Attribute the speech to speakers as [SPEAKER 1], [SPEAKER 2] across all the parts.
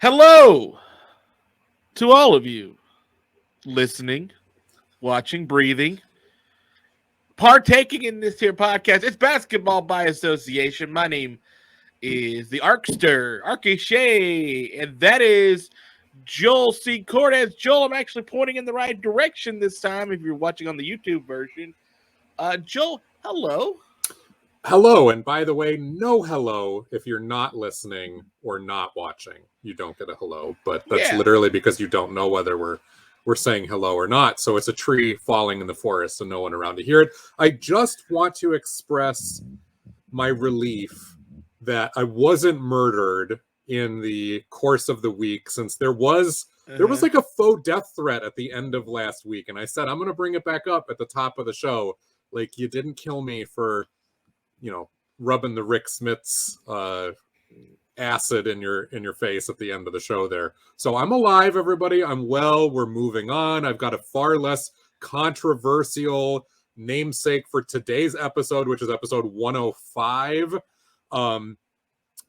[SPEAKER 1] Hello to all of you listening, watching, breathing, partaking in this here podcast. It's Basketball by Association. My name is the Arkster, Arky Shea, and that is Joel C. Cortez. Joel, I'm actually pointing in the right direction this time if you're watching on the YouTube version. Joel, hello.
[SPEAKER 2] Hello, and by the way, no hello if you're not listening or not watching. You don't get a hello, but that's literally because you don't know whether we're saying hello or not. So it's a tree falling in the forest and no one around to hear it. I just want to express my relief that I wasn't murdered in the course of the week, since there was like a faux death threat at the end of last week, and I said I'm going to bring it back up at the top of the show. Like, you didn't kill me for rubbing the Rick Smith's acid in your face at the end of the show there. So I'm alive, everybody. I'm well. We're moving on. I've got a far less controversial namesake for today's episode, which is episode 105.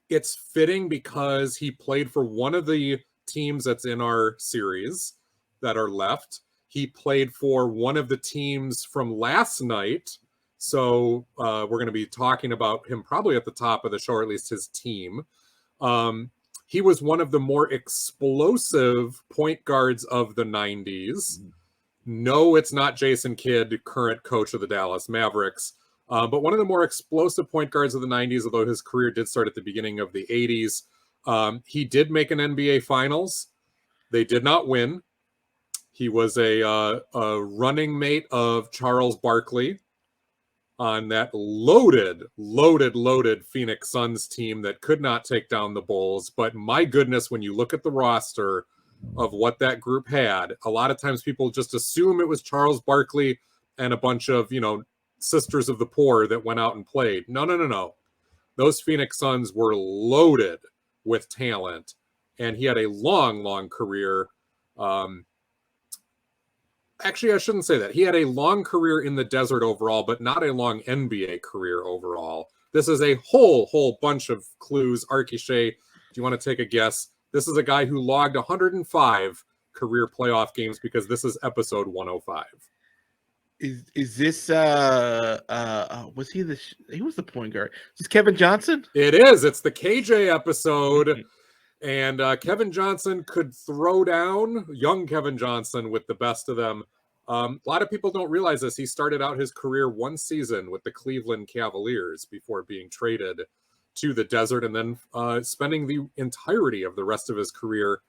[SPEAKER 2] It's fitting because he played for one of the teams that's in our series that are left. He played for one of the teams from last night. So we're going to be talking about him probably at the top of the show, or at least his team. He was one of the more explosive point guards of the 90s. No, it's not Jason Kidd, current coach of the Dallas Mavericks, but one of the more explosive point guards of the 90s, although his career did start at the beginning of the 80s. He did make an NBA Finals. They did not win. He was a running mate of Charles Barkley on that loaded Phoenix Suns team that could not take down the Bulls. But my goodness, when you look at the roster of what that group had, a lot of times people just assume it was Charles Barkley and a bunch of, sisters of the poor that went out and played. No. Those Phoenix Suns were loaded with talent, and he had a long career. Actually, I shouldn't say that. He had a long career in the desert overall, but not a long NBA career overall. This is a whole bunch of clues. Arky Shea, do you want to take a guess? This is a guy who logged 105 career playoff games, because this is episode 105.
[SPEAKER 1] Is this was he he was the point guard? Is this Kevin Johnson?
[SPEAKER 2] It is. It's the KJ episode. And Kevin Johnson could throw down, young Kevin Johnson, with the best of them. A lot of people don't realize this. He started out his career one season with the Cleveland Cavaliers before being traded to the desert, and then spending the entirety of the rest of his career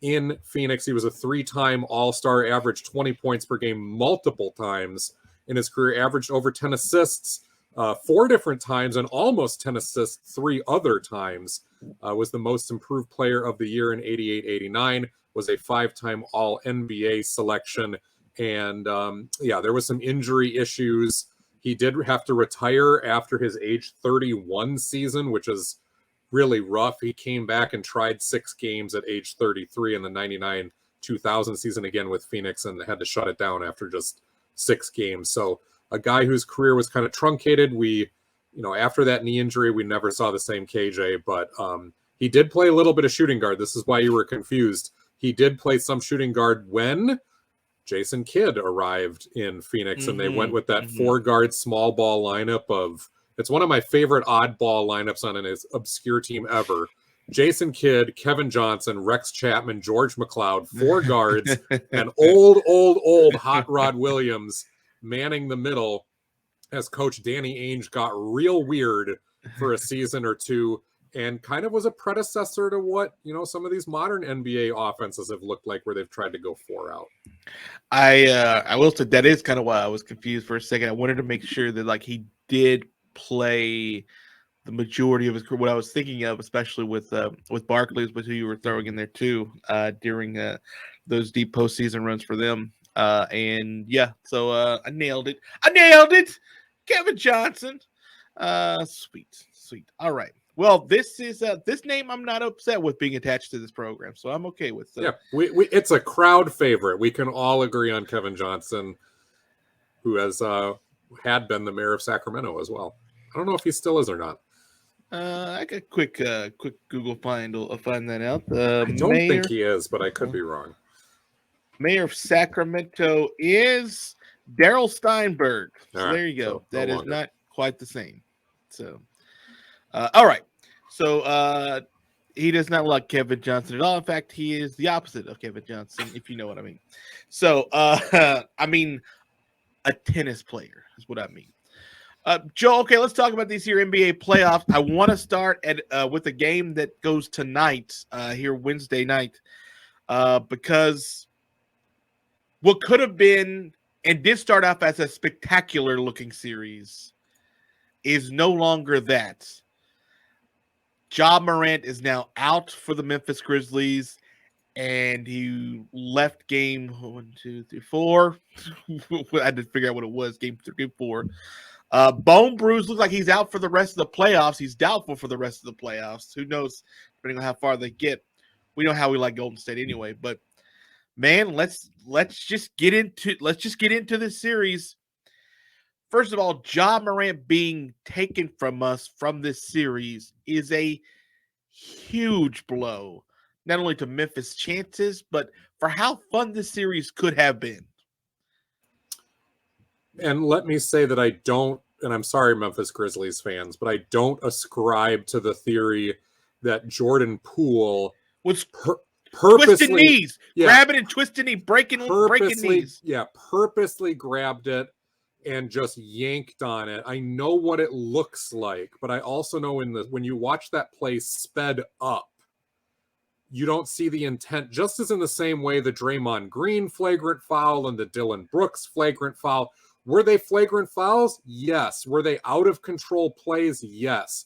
[SPEAKER 2] in Phoenix. He was a 3-time All-Star, averaged 20 points per game multiple times in his career, averaged over 10 assists 4 different times, and almost 10 assists 3 other times. Was the most improved player of the year in 88-89, was a 5-time All-NBA selection. And there was some injury issues. He did have to retire after his age 31 season, which is really rough. He came back and tried 6 games at age 33 in the 99-2000 season again with Phoenix, and had to shut it down after just 6 games. So a guy whose career was kind of truncated. We, after that knee injury, we never saw the same KJ, but he did play a little bit of shooting guard. This is why you were confused. He did play some shooting guard when Jason Kidd arrived in Phoenix, and they went with that 4-guard small ball lineup of, it's one of my favorite oddball lineups on an obscure team ever. Jason Kidd, Kevin Johnson, Rex Chapman, George McLeod, 4 guards, and old Hot Rod Williams manning the middle, as Coach Danny Ainge got real weird for a season or two, and kind of was a predecessor to what, some of these modern NBA offenses have looked like, where they've tried to go 4 out.
[SPEAKER 1] I will say that is kind of why I was confused for a second. I wanted to make sure that he did play the majority of his career. What I was thinking of, especially with Barkley, was who you were throwing in there too, during those deep postseason runs for them. So I nailed it. Kevin Johnson. Sweet. All right. Well, this is this name I'm not upset with being attached to this program, so I'm okay with.
[SPEAKER 2] It's a crowd favorite. We can all agree on Kevin Johnson, who has had been the mayor of Sacramento as well. I don't know if he still is or not.
[SPEAKER 1] I got quick Google find that out.
[SPEAKER 2] I don't think he is, but I could be wrong.
[SPEAKER 1] Mayor of Sacramento is Daryl Steinberg. So there you go.
[SPEAKER 2] So
[SPEAKER 1] that
[SPEAKER 2] no
[SPEAKER 1] is
[SPEAKER 2] longer.
[SPEAKER 1] not quite the same. So, all right. So he does not like Kevin Johnson at all. In fact, he is the opposite of Kevin Johnson, if you know what I mean. So, I mean, a tennis player is what I mean. Joe, okay, let's talk about these here NBA playoffs. I want to start with a game that goes tonight, here Wednesday night, because what could have been and did start off as a spectacular looking series is no longer that. Ja Morant is now out for the Memphis Grizzlies, and he left game 1, 2, 3, 4. I had to figure out what it was. Game 4. Bone bruise, looks like he's out for the rest of the playoffs. He's doubtful for the rest of the playoffs. Who knows, depending on how far they get. We know how we like Golden State anyway. But man, let's just get into this series. First of all, Ja Morant being taken from us from this series is a huge blow, not only to Memphis' chances, but for how fun this series could have been.
[SPEAKER 2] And let me say that I don't, and I'm sorry, Memphis Grizzlies fans, but I don't ascribe to the theory that Jordan Poole
[SPEAKER 1] was
[SPEAKER 2] purposely
[SPEAKER 1] twisting knees, grabbing and twisting knees, breaking knees.
[SPEAKER 2] Yeah, purposely grabbed it and just yanked on it. I know what it looks like, but I also know when you watch that play sped up, you don't see the intent, just as in the same way the Draymond Green flagrant foul and the Dylan Brooks flagrant foul. Were they flagrant fouls? Yes. Were they out of control plays? Yes.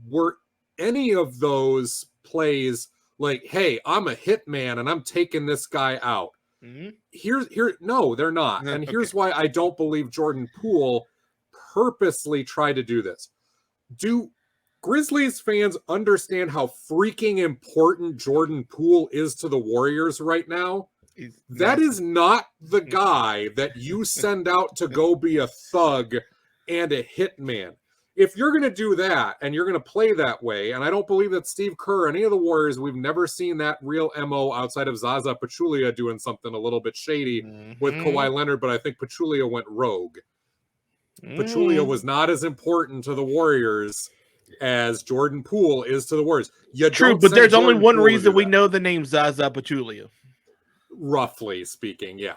[SPEAKER 2] Were any of those plays like, hey, I'm a hitman and I'm taking this guy out? Mm-hmm. No, they're not. And here's why I don't believe Jordan Poole purposely tried to do this. Do Grizzlies fans understand how freaking important Jordan Poole is to the Warriors right now? That is not the guy that you send out to go be a thug and a hitman. If you're going to do that and you're going to play that way, and I don't believe that Steve Kerr or any of the Warriors, we've never seen that real MO outside of Zaza Pachulia doing something a little bit shady with Kawhi Leonard, but I think Pachulia went rogue. Pachulia was not as important to the Warriors as Jordan Poole is to the Warriors.
[SPEAKER 1] True, but there's only one reason we know the name Zaza Pachulia.
[SPEAKER 2] Roughly speaking, yeah.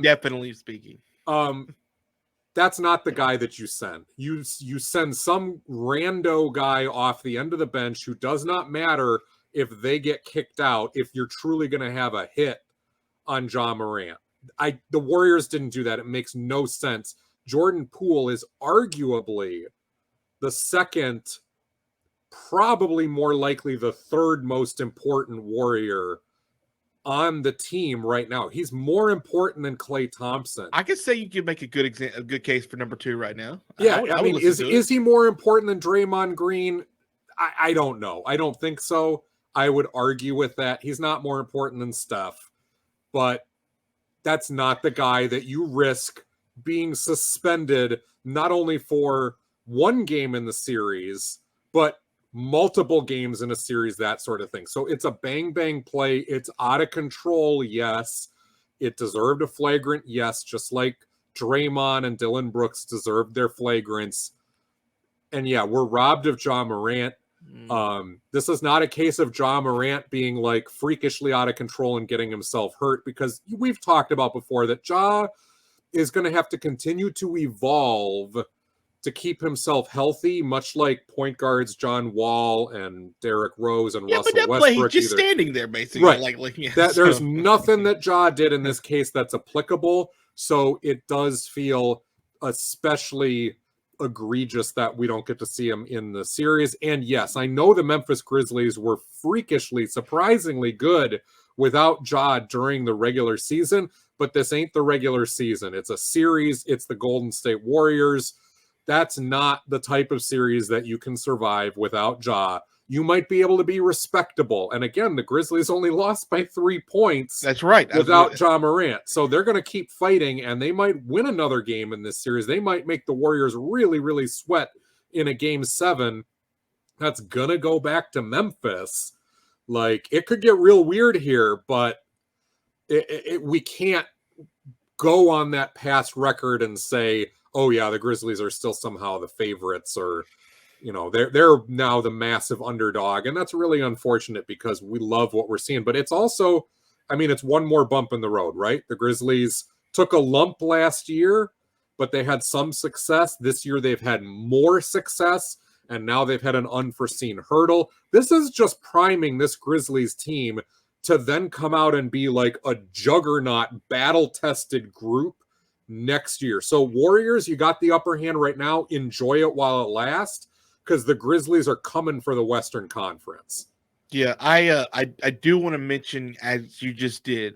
[SPEAKER 1] Definitely speaking.
[SPEAKER 2] That's not the guy that you send. You send some rando guy off the end of the bench who does not matter if they get kicked out if you're truly going to have a hit on Ja Morant. The Warriors didn't do that. It makes no sense. Jordan Poole is arguably the second, probably more likely the third most important Warrior on the team right now. He's more important than Klay Thompson.
[SPEAKER 1] I could say you could make a good case for number 2 right now.
[SPEAKER 2] Yeah, I mean, is he more important than Draymond Green? I don't know. I don't think so. I would argue with that. He's not more important than Steph, but that's not the guy that you risk being suspended not only for one game in the series, but multiple games in a series, that sort of thing. So it's a bang play. It's out of control. Yes. It deserved a flagrant. Yes. Just like Draymond and Dylan Brooks deserved their flagrants. And yeah, we're robbed of Ja Morant. This is not a case of Ja Morant being like freakishly out of control and getting himself hurt, because we've talked about before that Ja is going to have to continue to evolve to keep himself healthy, much like point guards John Wall and Derrick Rose and Russell Westbrook.
[SPEAKER 1] Play, he's just standing there, basically.
[SPEAKER 2] Right. There's nothing that Ja did in this case that's applicable, so it does feel especially egregious that we don't get to see him in the series. And yes, I know the Memphis Grizzlies were freakishly, surprisingly good without Ja during the regular season, but this ain't the regular season. It's a series. It's the Golden State Warriors. That's not the type of series that you can survive without Ja. You might be able to be respectable. And again, the Grizzlies only lost by 3 points.
[SPEAKER 1] That's right.
[SPEAKER 2] Without Ja Morant. So they're going to keep fighting, and they might win another game in this series. They might make the Warriors really, really sweat in a game 7. that's going to go back to Memphis. Like, it could get real weird here, but we can't go on that past record and say, oh yeah, the Grizzlies are still somehow the favorites, or they're now the massive underdog. And that's really unfortunate because we love what we're seeing. But it's also, I mean, it's one more bump in the road, right? The Grizzlies took a lump last year, but they had some success. This year they've had more success, and now they've had an unforeseen hurdle. This is just priming this Grizzlies team to then come out and be like a juggernaut, battle-tested group next year. So Warriors, you got the upper hand right now. Enjoy it while it lasts, because the Grizzlies are coming for the Western Conference.
[SPEAKER 1] Yeah, I do want to mention, as you just did,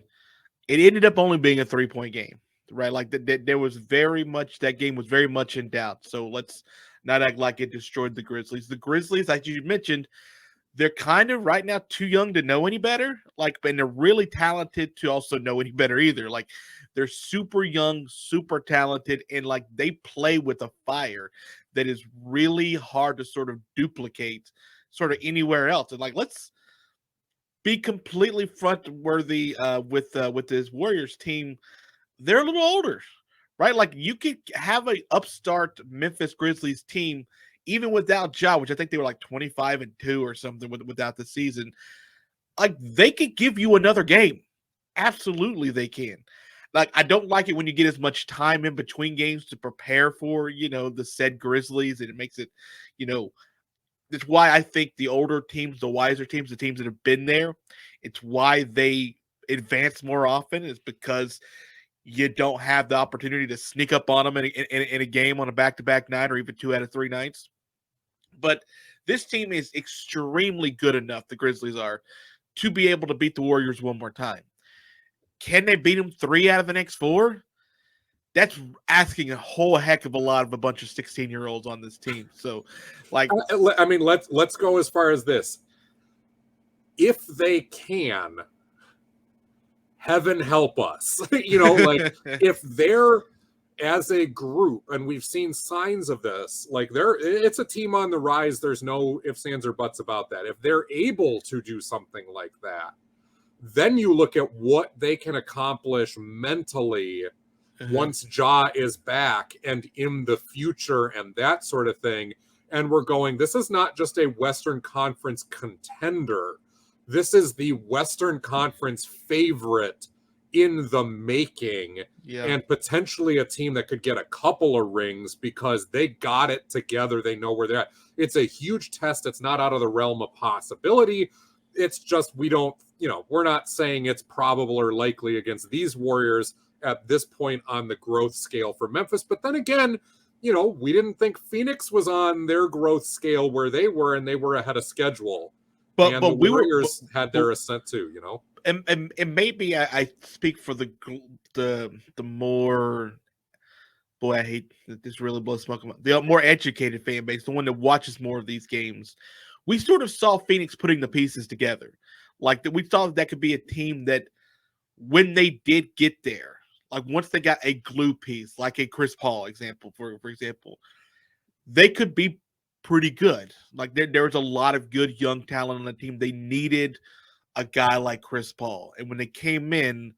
[SPEAKER 1] it ended up only being a 3-point game, right? Like there was very much, that game was very much in doubt. So let's not act like it destroyed the Grizzlies. The Grizzlies, like you mentioned, they're kind of right now too young to know any better. Like, and they're really talented to also know any better either. Like, they're super young, super talented, and like they play with a fire that is really hard to sort of duplicate sort of anywhere else. And like, let's be completely front-worthy with this Warriors team. They're a little older, right? Like, you could have a upstart Memphis Grizzlies team even without Ja, which I think they were like 25-2 or something without the season. Like, they could give you another game. Absolutely, they can. Like, I don't like it when you get as much time in between games to prepare for, the said Grizzlies, and it makes it, that's why I think the older teams, the wiser teams, the teams that have been there, it's why they advance more often, is because you don't have the opportunity to sneak up on them in a game on a back-to-back night or even 2 out of 3 nights. But this team is extremely good enough, the Grizzlies are, to be able to beat the Warriors one more time. Can they beat them 3 out of the next 4? That's asking a whole heck of a lot of a bunch of 16-year-olds on this team. So, like,
[SPEAKER 2] I mean, let's go as far as this. If they can, heaven help us. Like, if they're, as a group, and we've seen signs of this, like, it's a team on the rise. There's no ifs, ands, or buts about that. If they're able to do something like that, then you look at what they can accomplish mentally once Ja is back and in the future and that sort of thing. And we're going, this is not just a Western Conference contender. This is the Western Conference favorite in the making, and potentially a team that could get a couple of rings because they got it together. They know where they're at. It's a huge test. It's not out of the realm of possibility. It's just, we're not saying it's probable or likely against these Warriors at this point on the growth scale for Memphis. But then again, we didn't think Phoenix was on their growth scale where they were, and they were ahead of schedule. But the Warriors had their ascent too,
[SPEAKER 1] And maybe I speak for the more, boy, I hate that this really blows smoke up, the more educated fan base, the one that watches more of these games. We sort of saw Phoenix putting the pieces together. Like, that we thought that could be a team that, when they did get there, like once they got a glue piece, like a Chris Paul example, for example, they could be pretty good. Like, there was a lot of good young talent on the team. They needed a guy like Chris Paul. And when they came in,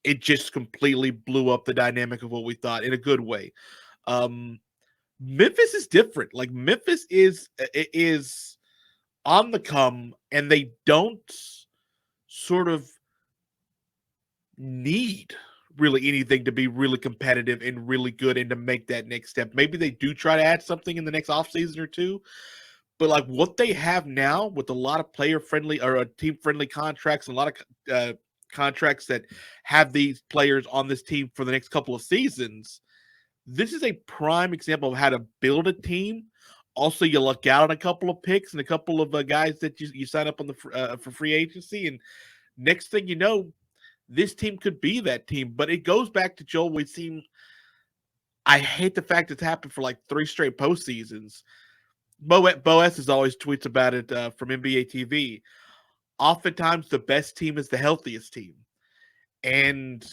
[SPEAKER 1] it just completely blew up the dynamic of what we thought in a good way. Memphis is different. Like, Memphis is on the come, and they don't sort of need really anything to be really competitive and really good and to make that next step. Maybe they do try to add something in the next offseason or two, but like what they have now with a lot of player-friendly or team-friendly contracts and a lot of contracts that have these players on this team for the next couple of seasons, this is a prime example of how to build a team. Also, you luck out on a couple of picks and a couple of guys that you sign up on the for free agency, and next thing you know, this team could be that team. But it goes back to Joel. We've seen. I hate the fact it's happened for like 3 straight postseasons. Boas is always tweets about it from NBA TV. Oftentimes, the best team is the healthiest team, and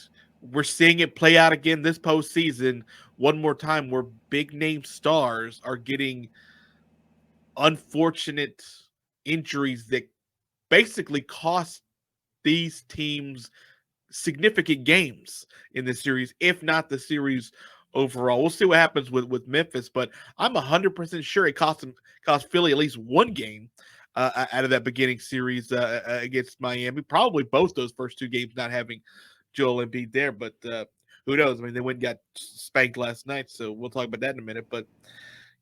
[SPEAKER 1] we're seeing it play out again this postseason one more time, where big name stars are getting unfortunate injuries that basically cost these teams significant games in this series, if not the series overall. We'll see what happens with Memphis, but I'm 100% sure it cost Philly at least one game out of that beginning series against Miami. Probably both those first two games not having Joel Embiid there, but who knows? I mean, they went and got spanked last night, so we'll talk about that in a minute. But,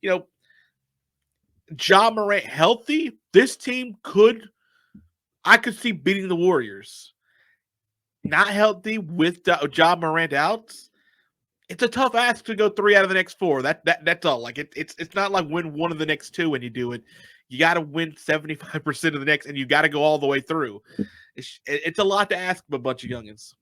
[SPEAKER 1] you know, Ja Morant healthy, this team I could see beating the Warriors. Not healthy with Ja Morant out, it's a tough ask to go 3 out of the next 4. That's all. Like it's not like win 1 of the next 2 when you do it. You got to win 75% of the next, and you got to go all the way through. It's a lot to ask of a bunch of youngins.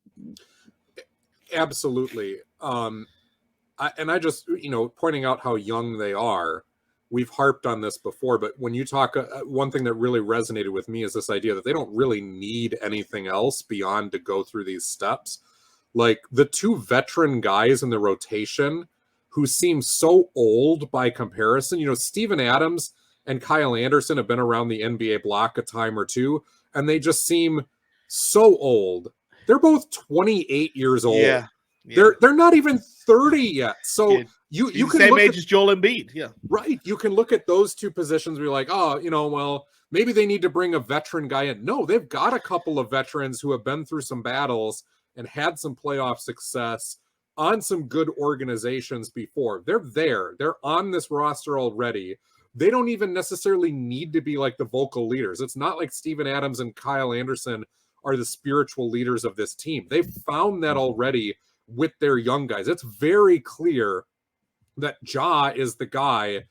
[SPEAKER 2] Absolutely. I just, pointing out how young they are, we've harped on this before, but when you talk, one thing that really resonated with me is this idea that they don't really need anything else beyond to go through these steps. Like the 2 veteran guys in the rotation who seem so old by comparison, Steven Adams and Kyle Anderson have been around the NBA block a time or two, and they just seem so old. They're both 28 years old.
[SPEAKER 1] Yeah.
[SPEAKER 2] They're not even 30 yet. So you can
[SPEAKER 1] same
[SPEAKER 2] look
[SPEAKER 1] age
[SPEAKER 2] at,
[SPEAKER 1] as Joel Embiid. Yeah.
[SPEAKER 2] Right. You can look at those 2 positions where you're like, oh, well, maybe they need to bring a veteran guy in. No, they've got a couple of veterans who have been through some battles and had some playoff success on some good organizations before. They're there. They're on this roster already. They don't even necessarily need to be like the vocal leaders. It's not like Steven Adams and Kyle Anderson are the spiritual leaders of this team. They've found that already with their young guys. It's very clear that Ja is the guy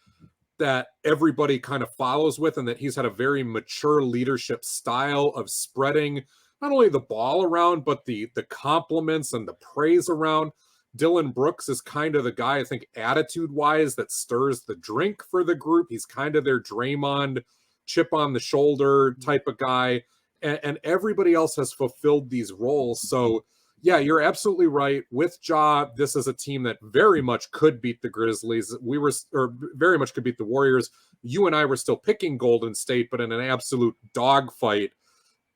[SPEAKER 2] that everybody kind of follows with, and that he's had a very mature leadership style of spreading not only the ball around, but the compliments and the praise around. Dylan Brooks is kind of the guy, I think, attitude-wise, that stirs the drink for the group. He's kind of their Draymond, chip on the shoulder type of guy. And everybody else has fulfilled these roles. So, yeah, you're absolutely right. With Ja, this is a team that very much could beat the Grizzlies. Very much could beat the Warriors. You and I were still picking Golden State, but in an absolute dogfight.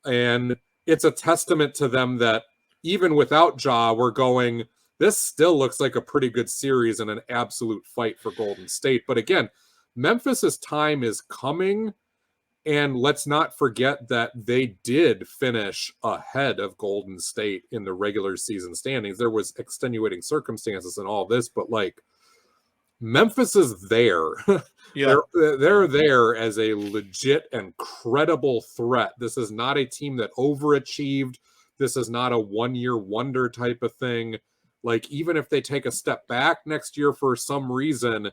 [SPEAKER 2] And it's a testament to them that even without Ja, we're going, this still looks like a pretty good series and an absolute fight for Golden State. But again, Memphis's time is coming. And let's not forget that they did finish ahead of Golden State in the regular season standings. There was extenuating circumstances and all this, but like Memphis is there.
[SPEAKER 1] Yeah.
[SPEAKER 2] They're there as a legit and credible threat. This is not a team that overachieved. This is not a one-year wonder type of thing. Like even if they take a step back next year for some reason,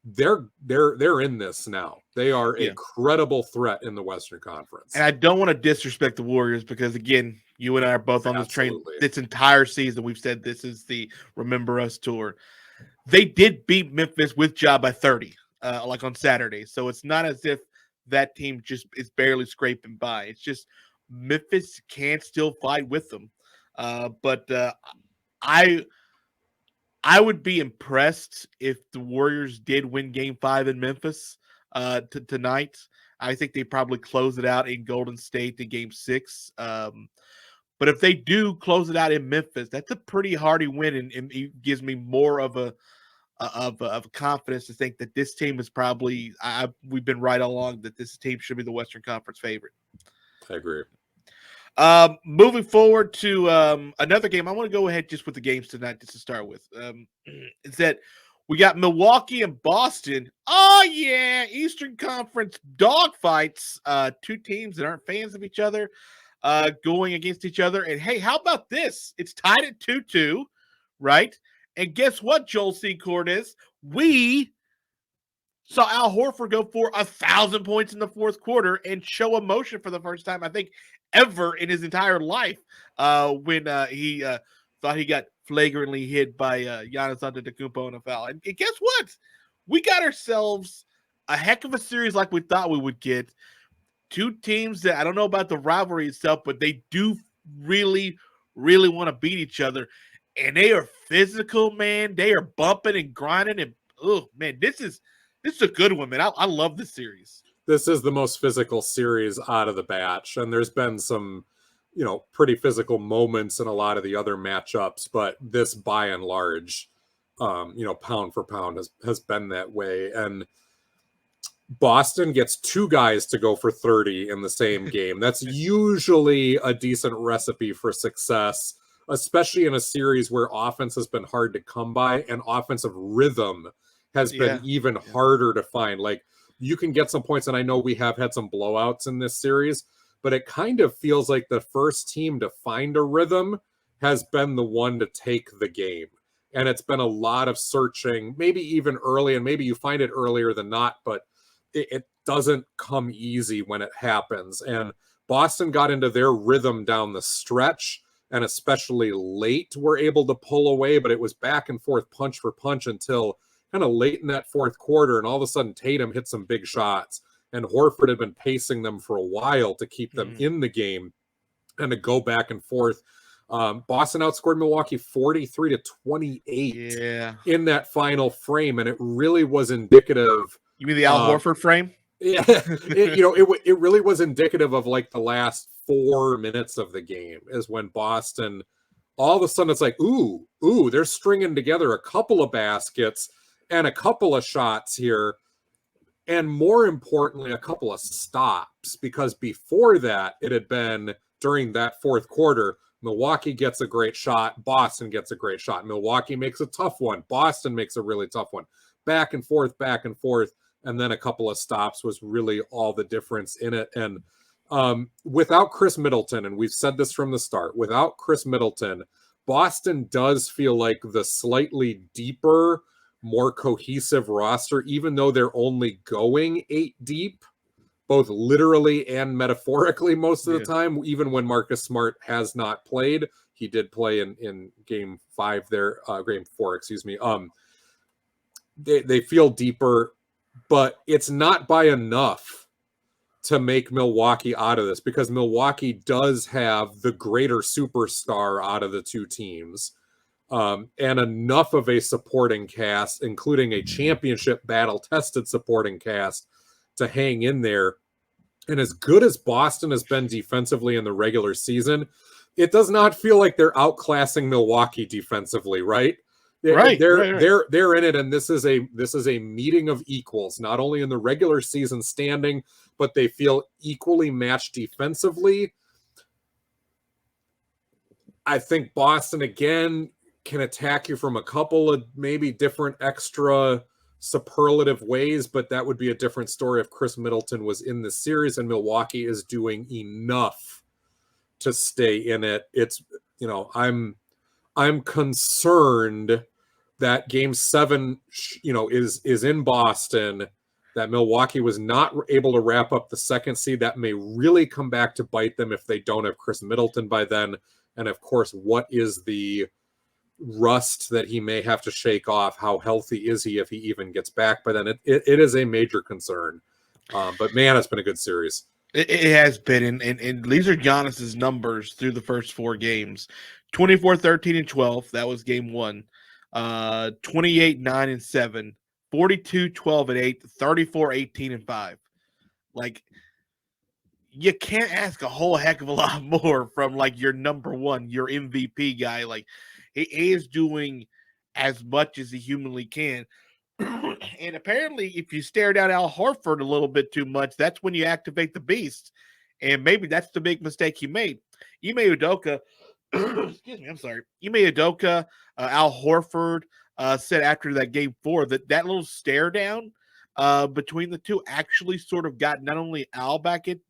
[SPEAKER 2] they're in this now. They are a credible threat in the Western Conference.
[SPEAKER 1] And I don't want to disrespect the Warriors because, again, you and I are both on this train this entire season. We've said this is the Remember Us tour. They did beat Memphis with Ja by 30, like on Saturday. So it's not as if that team just is barely scraping by. It's just Memphis can still fight with them. But I would be impressed if the Warriors did win Game 5 in Memphis tonight. I think they probably close it out in Golden State in Game 6. But if they do close it out in Memphis, that's a pretty hearty win, and it gives me more of a confidence to think that this team is probably we've been right all along that this team should be the Western Conference favorite.
[SPEAKER 2] I agree.
[SPEAKER 1] Moving forward to another game, I want to go ahead just with the games tonight just to start with. Is that we got Milwaukee and Boston. Oh yeah, Eastern Conference dogfights. 2 teams that aren't fans of each other going against each other. And hey, how about this? It's tied at 2-2, right? And guess what, Joel Secord is? We saw Al Horford go for 1,000 points in the fourth quarter and show emotion for the first time, I think, ever in his entire life when he thought he got flagrantly hit by Giannis Antetokounmpo in a foul. And guess what? We got ourselves a heck of a series like we thought we would get. 2 teams that I don't know about the rivalry itself, but they do really, really want to beat each other. And they are physical, man. They are bumping and grinding. And, oh, man, this is This is a good one, man. I love this series.
[SPEAKER 2] This is the most physical series out of the batch, and there's been some, pretty physical moments in a lot of the other matchups, but this by and large, pound for pound has been that way. And Boston gets two guys to go for 30 in the same game. That's usually a decent recipe for success, especially in a series where offense has been hard to come by and offensive rhythm has been even harder to find. Like, you can get some points, and I know we have had some blowouts in this series, but it kind of feels like the first team to find a rhythm has been the one to take the game. And it's been a lot of searching, maybe even early, and maybe you find it earlier than not, but it doesn't come easy when it happens. And Boston got into their rhythm down the stretch, and especially late were able to pull away, but it was back and forth, punch for punch, until kind of late in that fourth quarter, and all of a sudden Tatum hit some big shots, and Horford had been pacing them for a while to keep them in the game and to go back and forth. Boston outscored Milwaukee 43-28 in that final frame, and it really was indicative.
[SPEAKER 1] You mean the Al Horford frame?
[SPEAKER 2] Yeah, it really was indicative of like the last 4 minutes of the game is when Boston, all of a sudden it's like, ooh, they're stringing together a couple of baskets and a couple of shots here, and more importantly, a couple of stops, because before that, it had been during that fourth quarter, Milwaukee gets a great shot, Boston gets a great shot, Milwaukee makes a tough one, Boston makes a really tough one, back and forth, and then a couple of stops was really all the difference in it. And without Chris Middleton, and we've said this from the start, without Chris Middleton, Boston does feel like the slightly deeper, more cohesive roster, even though they're only going 8 deep, both literally and metaphorically most of the time. Even when Marcus Smart has not played, he did play in game 5 there, game 4, excuse me. They feel deeper, but it's not by enough to make Milwaukee out of this, because Milwaukee does have the greater superstar out of the two teams. And enough of a supporting cast, including a championship battle-tested supporting cast, to hang in there. And as good as Boston has been defensively in the regular season, it does not feel like they're outclassing Milwaukee defensively, right?
[SPEAKER 1] Right.
[SPEAKER 2] They're in it, and this is a meeting of equals, not only in the regular season standing, but they feel equally matched defensively. I think Boston again can attack you from a couple of maybe different extra superlative ways, but that would be a different story if Chris Middleton was in the series, and Milwaukee is doing enough to stay in it. It's, I'm concerned that game 7, is in Boston, that Milwaukee was not able to wrap up the second seed. That may really come back to bite them if they don't have Chris Middleton by then. And of course, what is the rust that he may have to shake off? How healthy is he if he even gets back by then? It is a major concern. But man, it's been a good series.
[SPEAKER 1] It has been, and these are Giannis's numbers through the first 4 games: 24, 13, and 12. That was game 1. 28, 9, and 7. 42, 12, and 8. 34, 18, and 5. Like, you can't ask a whole heck of a lot more from like your number one, your MVP guy. Like, he is doing as much as he humanly can. And apparently, if you stare down Al Horford a little bit too much, that's when you activate the beast. And maybe that's the big mistake he made. Ime Udoka, excuse me, I'm sorry. Ime Udoka, Al Horford said after that game 4 that little stare down between the two actually sort of got not only Al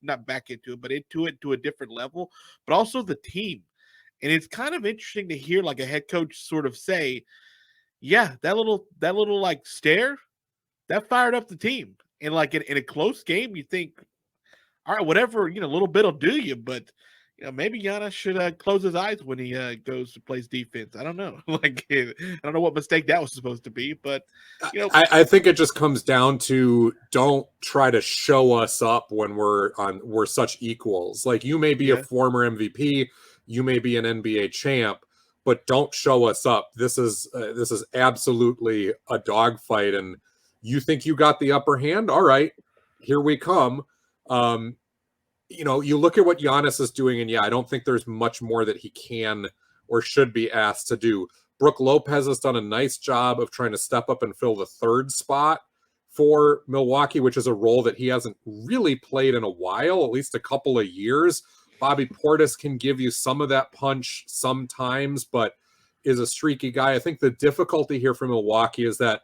[SPEAKER 1] not back into it, but into it to a different level, but also the team. And it's kind of interesting to hear like a head coach sort of say, yeah, that little like stare, that fired up the team. And like in a close game, you think, all right, whatever, a little bit will do you, but maybe Giannis should close his eyes when he goes to play defense. I don't know. Like, I don't know what mistake that was supposed to be, but
[SPEAKER 2] I think it just comes down to, don't try to show us up when we're such equals. Like, you may be a former MVP, you may be an NBA champ, but don't show us up. This is absolutely a dogfight, and You think you got the upper hand? All right, here we come. You look at what Giannis is doing, and I don't think there's much more that he can or should be asked to do. Brook Lopez has done a nice job of trying to step up and fill the third spot for Milwaukee, which is a role that he hasn't really played in a while, at least a couple of years. Bobby Portis can give you some of that punch sometimes, but is a streaky guy. I think the difficulty here for Milwaukee is that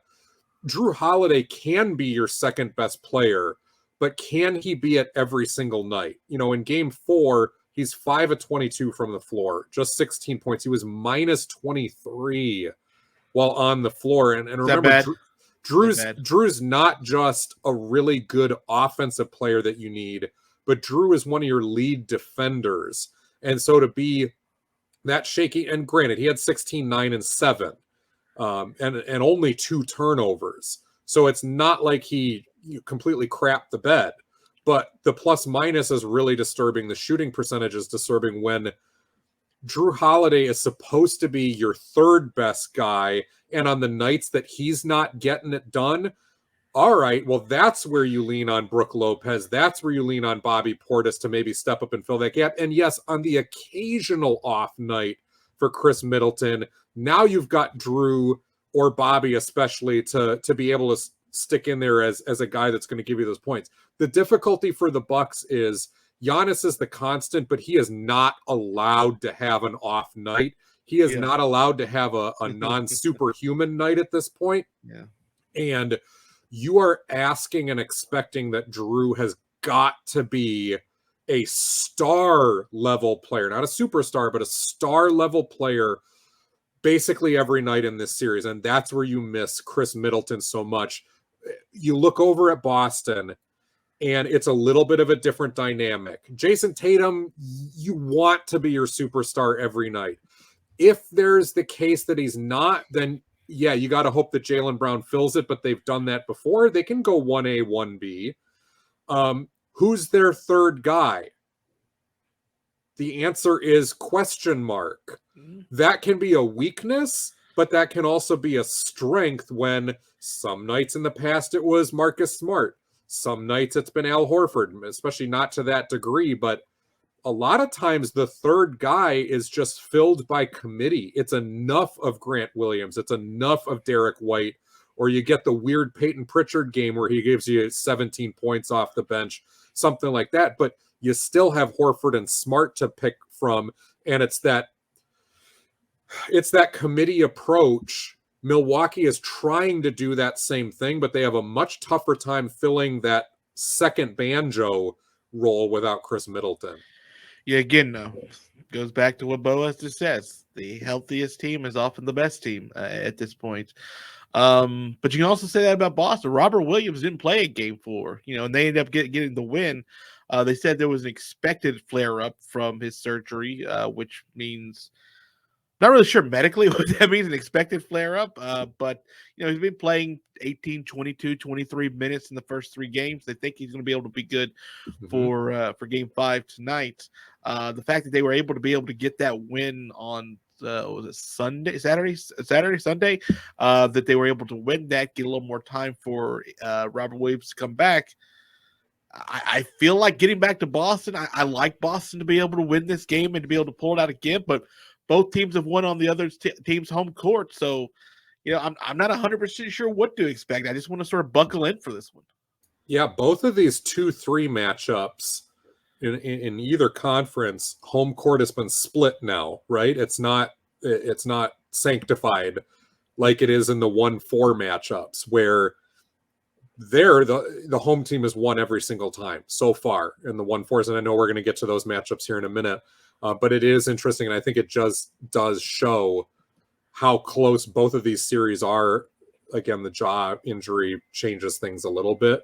[SPEAKER 2] Drew Holiday can be your second best player, but can he be it every single night? In game 4, he's 5 of 22 from the floor, just 16 points. He was minus 23 while on the floor. And remember, Drew's not just a really good offensive player that you need, but Drew is one of your lead defenders. And so to be that shaky, and granted, he had 16, 9, and 7, and only 2 turnovers. So it's not like he completely crapped the bed. But the plus minus is really disturbing. The shooting percentage is disturbing when Drew Holiday is supposed to be your third best guy. And on the nights that he's not getting it done, all right, well, that's where you lean on Brook Lopez. That's where you lean on Bobby Portis to maybe step up and fill that gap. And yes, on the occasional off night for Chris Middleton, now you've got Drew or Bobby especially to be able to stick in there as a guy that's going to give you those points. The difficulty for the Bucks is Giannis is the constant, but he is not allowed to have an off night. He is not allowed to have a non-superhuman night at this point.
[SPEAKER 1] Yeah.
[SPEAKER 2] And you are asking and expecting that Drew has got to be a star level player, not a superstar, but a star level player basically every night in this series. And that's where you miss Chris Middleton so much. You look over at Boston and it's a little bit of a different dynamic. Jason Tatum, you want to be your superstar every night. If there's the case that he's not, then you got to hope that Jaylen Brown fills it, but they've done that before. They can go 1A, 1B. Who's their third guy? The answer is question mark. That can be a weakness, but that can also be a strength when some nights in the past it was Marcus Smart. Some nights it's been Al Horford, especially not to that degree, but a lot of times the third guy is just filled by committee. It's enough of Grant Williams. It's enough of Derek White, or you get the weird Peyton Pritchard game where he gives you 17 points off the bench, something like that. But you still have Horford and Smart to pick from, and it's that committee approach. Milwaukee is trying to do that same thing, but they have a much tougher time filling that second banjo role without Chris Middleton.
[SPEAKER 1] Yeah, again, goes back to what Boaz just says. The healthiest team is often the best team at this point. But you can also say that about Boston. Robert Williams didn't play in Game 4, and they ended up getting the win. They said there was an expected flare-up from his surgery, which means not really sure medically what that means, an expected flare-up. But, he's been playing 18, 22, 23 minutes in the first 3 games. They think he's going to be able to be good for Game 5 tonight. The fact that they were able to get that win on was it Sunday, Sunday, that they were able to win that, get a little more time for Robert Williams to come back. I feel like getting back to Boston, I like Boston to be able to win this game and to be able to pull it out again, but both teams have won on the other team's home court. So, I'm not 100% sure what to expect. I just want to sort of buckle in for this one. Yeah,
[SPEAKER 2] both of these 2-3 matchups in either conference, home court has been split now, right? It's not sanctified like it is in the 1-4 matchups where the home team has won every single time so far in the 1-4s. And I know we're going to get to those matchups here in a minute. But it is interesting, and I think it just does show how close both of these series are. Again, the Ja injury changes things a little bit.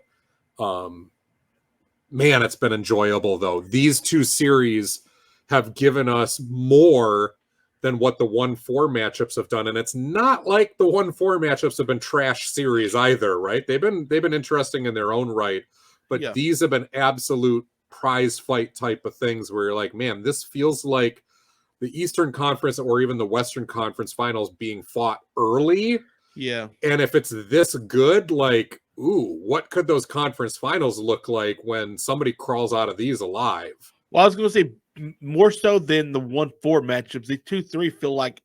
[SPEAKER 2] Man, it's been enjoyable, though. These 2 series have given us more than what the 1-4 matchups have done, and it's not like the 1-4 matchups have been trash series either, right? They've been interesting in their own right, but these have been absolute prize fight type of things where you're like, man, this feels like the Eastern Conference or even the Western Conference finals being fought early.
[SPEAKER 1] Yeah.
[SPEAKER 2] And if it's this good, like ooh, what could those conference finals look like when somebody crawls out of these alive?
[SPEAKER 1] Well, I was going to say more so than the 1-4 matchups. The 2-3 feel like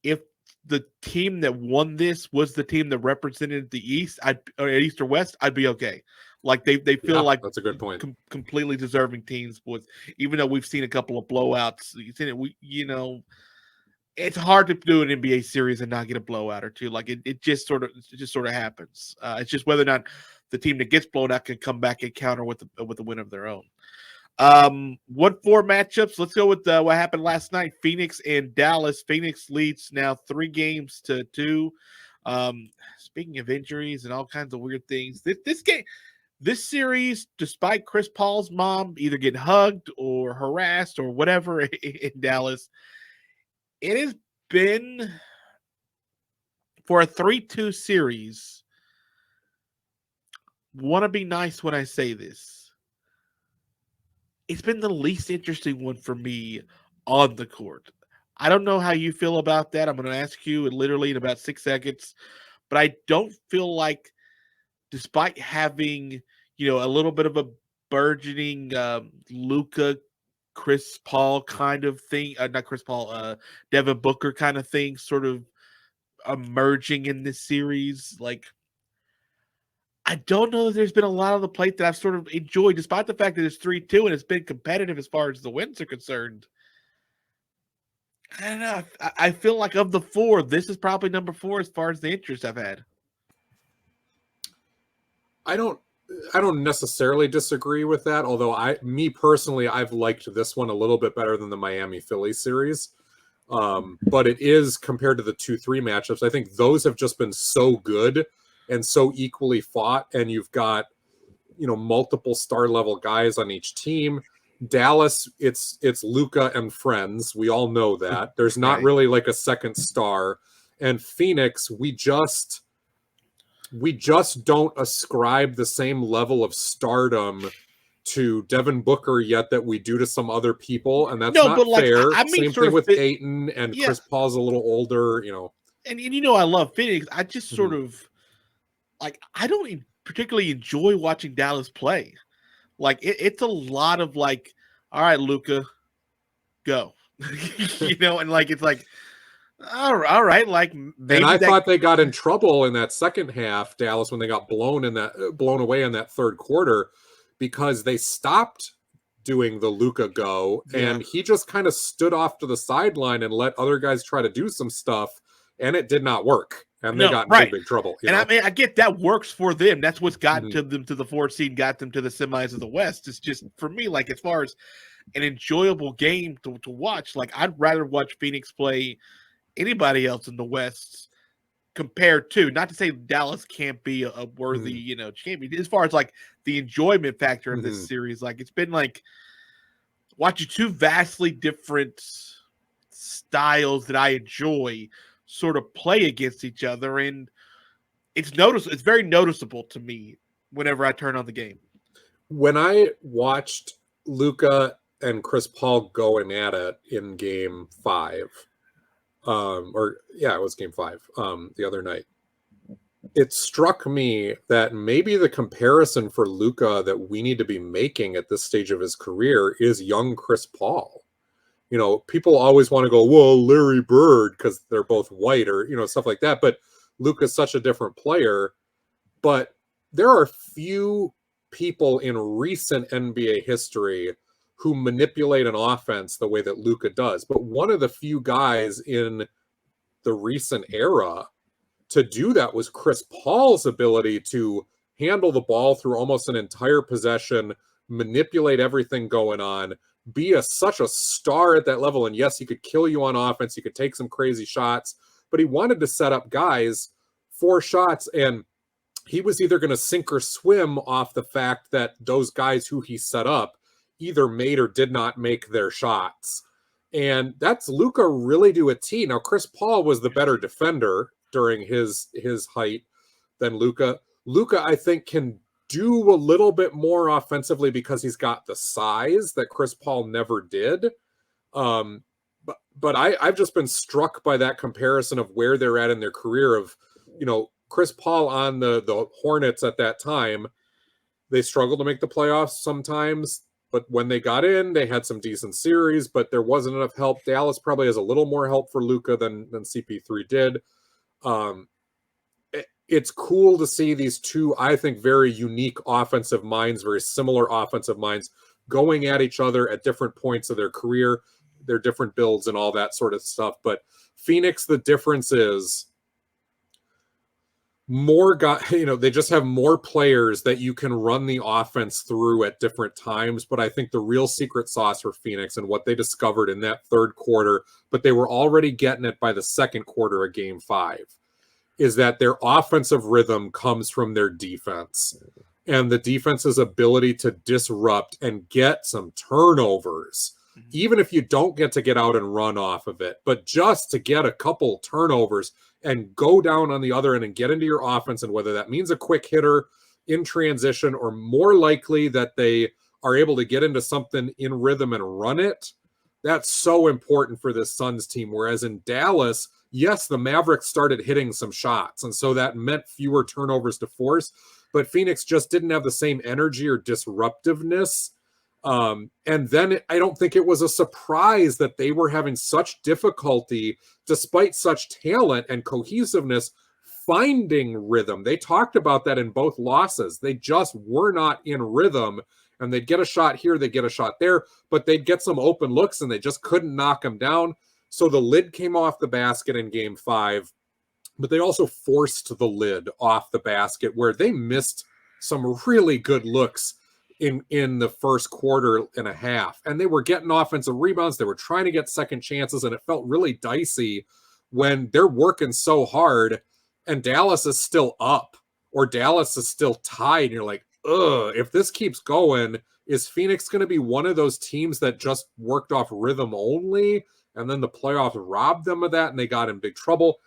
[SPEAKER 1] if the team that won this was the team that represented the East, or East or West, I'd be okay. Like they feel like
[SPEAKER 2] that's a good point.
[SPEAKER 1] Completely deserving teams. With even though we've seen a couple of blowouts, you've seen it. It's hard to do an NBA series and not get a blowout or two. Like it just sort of happens. It's just whether or not the team that gets blown out can come back and counter with a win of their own. 1-4 matchups. Let's go with what happened last night. Phoenix and Dallas. Phoenix leads now 3-2. Speaking of injuries and all kinds of weird things, this series, despite Chris Paul's mom either getting hugged or harassed or whatever in Dallas, it has been for a 3-2 series. Want to be nice when I say this. It's been the least interesting one for me on the court. I don't know how you feel about that. I'm going to ask you literally in about 6 seconds. But I don't feel like, despite having, a little bit of a burgeoning Luka, Chris Paul kind of thing, not Chris Paul, Devin Booker kind of thing sort of emerging in this series, like, I don't know that there's been a lot on the plate that I've sort of enjoyed, despite the fact that it's 3-2 and it's been competitive as far as the wins are concerned. I don't know. I feel like of the 4, this is probably number 4 as far as the interest I've had.
[SPEAKER 2] I don't necessarily disagree with that, although me personally, I've liked this one a little bit better than the Miami Philly series. But it is, compared to the 2-3 matchups, I think those have just been so good and so equally fought, and you've got, multiple star level guys on each team. Dallas, it's Luka and friends. We all know that. There's not really like a second star. And Phoenix, we just don't ascribe the same level of stardom to Devin Booker yet that we do to some other people, and that's not fair. I mean, same thing with Ayton, and Chris Paul's a little older,
[SPEAKER 1] And I love Phoenix. I just sort of I don't particularly enjoy watching Dallas play. Like it's a lot of like, all right, Luka, go, and like it's like, all right, like. Maybe
[SPEAKER 2] and I thought they got in trouble in that second half, Dallas, when they got blown away in that third quarter, because they stopped doing the Luka go, and he just kind of stood off to the sideline and let other guys try to do some stuff, and it did not work. And they got in big trouble.
[SPEAKER 1] I mean, I get that works for them. That's what's gotten to them to the 4th seed, got them to the semis of the West. It's just, for me, like, as far as an enjoyable game to watch, like, I'd rather watch Phoenix play anybody else in the West compared to, not to say Dallas can't be a worthy, champion. As far as, like, the enjoyment factor of this series, like, it's been, like, watching 2 vastly different styles that I enjoy sort of play against each other, and it's very noticeable to me whenever I turn on the game.
[SPEAKER 2] When I watched Luka and Chris Paul going at it in game 5, it was game 5 the other night, it struck me that maybe the comparison for Luka that we need to be making at this stage of his career is young Chris Paul. People always want to go, well, Larry Bird, because they're both white, or, stuff like that. But Luka's such a different player. But there are few people in recent NBA history who manipulate an offense the way that Luka does. But one of the few guys in the recent era to do that was Chris Paul's ability to handle the ball through almost an entire possession, manipulate everything going on, be such a star at that level. And yes, he could kill you on offense. He could take some crazy shots, but he wanted to set up guys for shots. And he was either going to sink or swim off the fact that those guys who he set up either made or did not make their shots. And that's Luka really to a T. Now, Chris Paul was the better defender during his height than Luka. Luka, I think, can do a little bit more offensively because he's got the size that Chris Paul never did. But I've just been struck by that comparison of where they're at in their career of, Chris Paul on the Hornets at that time, they struggled to make the playoffs sometimes. But when they got in, they had some decent series, but there wasn't enough help. Dallas probably has a little more help for Luka than CP3 did. It's cool to see these two, I think, very unique offensive minds, very similar offensive minds, going at each other at different points of their career, their different builds and all that sort of stuff. But Phoenix, the difference is more they just have more players that you can run the offense through at different times. But I think the real secret sauce for Phoenix and what they discovered in that third quarter, but they were already getting it by the second quarter of Game 5, is that their offensive rhythm comes from their defense and the defense's ability to disrupt and get some turnovers, even if you don't get to get out and run off of it, but just to get a couple turnovers and go down on the other end and get into your offense. And whether that means a quick hitter in transition or more likely that they are able to get into something in rhythm and run it, that's so important for this Suns team. Whereas in Dallas, yes, the Mavericks started hitting some shots, and so that meant fewer turnovers to force, but Phoenix just didn't have the same energy or disruptiveness. And then I don't think it was a surprise that they were having such difficulty, despite such talent and cohesiveness, finding rhythm. They talked about that in both losses. They just were not in rhythm, and they'd get a shot here, they'd get a shot there, but they'd get some open looks, and they just couldn't knock them down. So the lid came off the basket in Game 5, but they also forced the lid off the basket where they missed some really good looks in the first quarter and a half. And they were getting offensive rebounds. They were trying to get second chances, and it felt really dicey when they're working so hard and Dallas is still up or Dallas is still tied. And you're like, ugh, if this keeps going, is Phoenix going to be one of those teams that just worked off rhythm only? And then the playoffs robbed them of that, and they got in big trouble.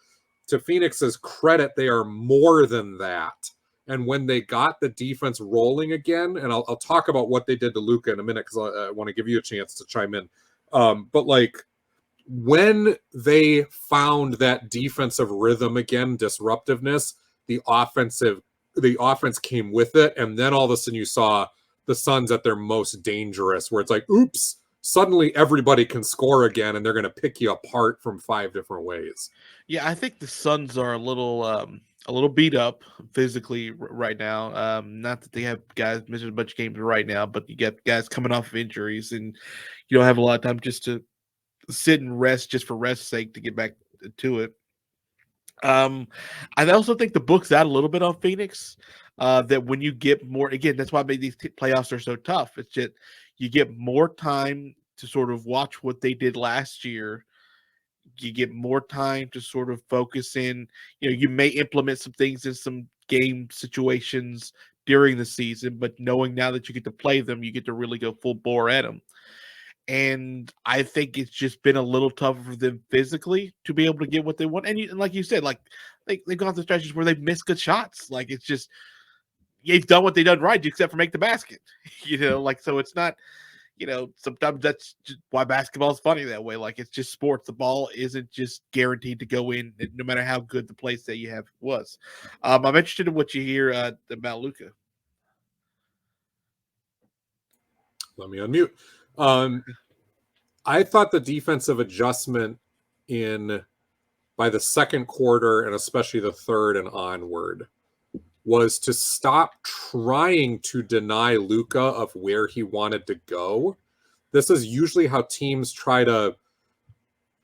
[SPEAKER 2] To Phoenix's credit, they are more than that. And when they got the defense rolling again, and I'll talk about what they did to Luka in a minute because I want to give you a chance to chime in. But like when they found that defensive rhythm again, disruptiveness, the offense came with it, and then all of a sudden you saw the Suns at their most dangerous, where it's like, oops. Suddenly everybody can score again, and they're going to pick you apart from 5 different ways.
[SPEAKER 1] Yeah, I think the Suns are a little beat up physically right now. Not that they have guys missing a bunch of games right now, but you get guys coming off of injuries, and you don't have a lot of time just to sit and rest just for rest's sake to get back to it. I also think the book's out a little bit on Phoenix. That when you get more, again, that's why these playoffs are so tough. It's just you get more time to sort of watch what they did last year. You get more time to sort of focus in. You may implement some things in some game situations during the season, but knowing now that you get to play them, you get to really go full bore at them. And I think it's just been a little tougher for them physically to be able to get what they want. And like you said, like they've gone through stretches where they've missed good shots. Like it's just they've done what they've done right, except for make the basket. So it's not. Sometimes that's just why basketball is funny that way. Like it's just sports. The ball isn't just guaranteed to go in, no matter how good the place that you have was. I'm interested in what you hear about Luka.
[SPEAKER 2] Let me unmute. I thought the defensive adjustment by the second quarter and especially the third and onward was to stop trying to deny Luka of where he wanted to go. This is usually how teams try to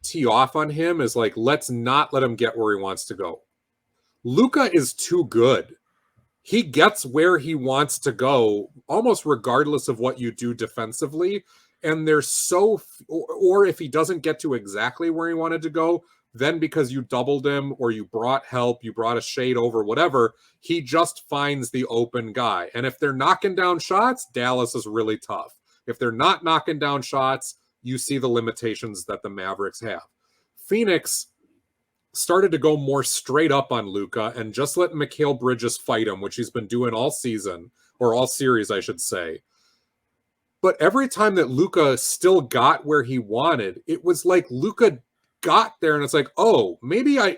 [SPEAKER 2] tee off on him, is like, let's not let him get where he wants to go. Luka is too good. He gets where he wants to go almost regardless of what you do defensively. And there's or if he doesn't get to exactly where he wanted to go, then because you doubled him or you brought help, you brought a shade over, whatever, he just finds the open guy. And if they're knocking down shots, Dallas is really tough. If they're not knocking down shots, you see the limitations that the Mavericks have. Phoenix started to go more straight up on Luka and just let Mikal Bridges fight him, which he's been doing all season, or all series, I should say. But every time that Luka still got where he wanted, it was like Luka got there and it's like, oh, maybe I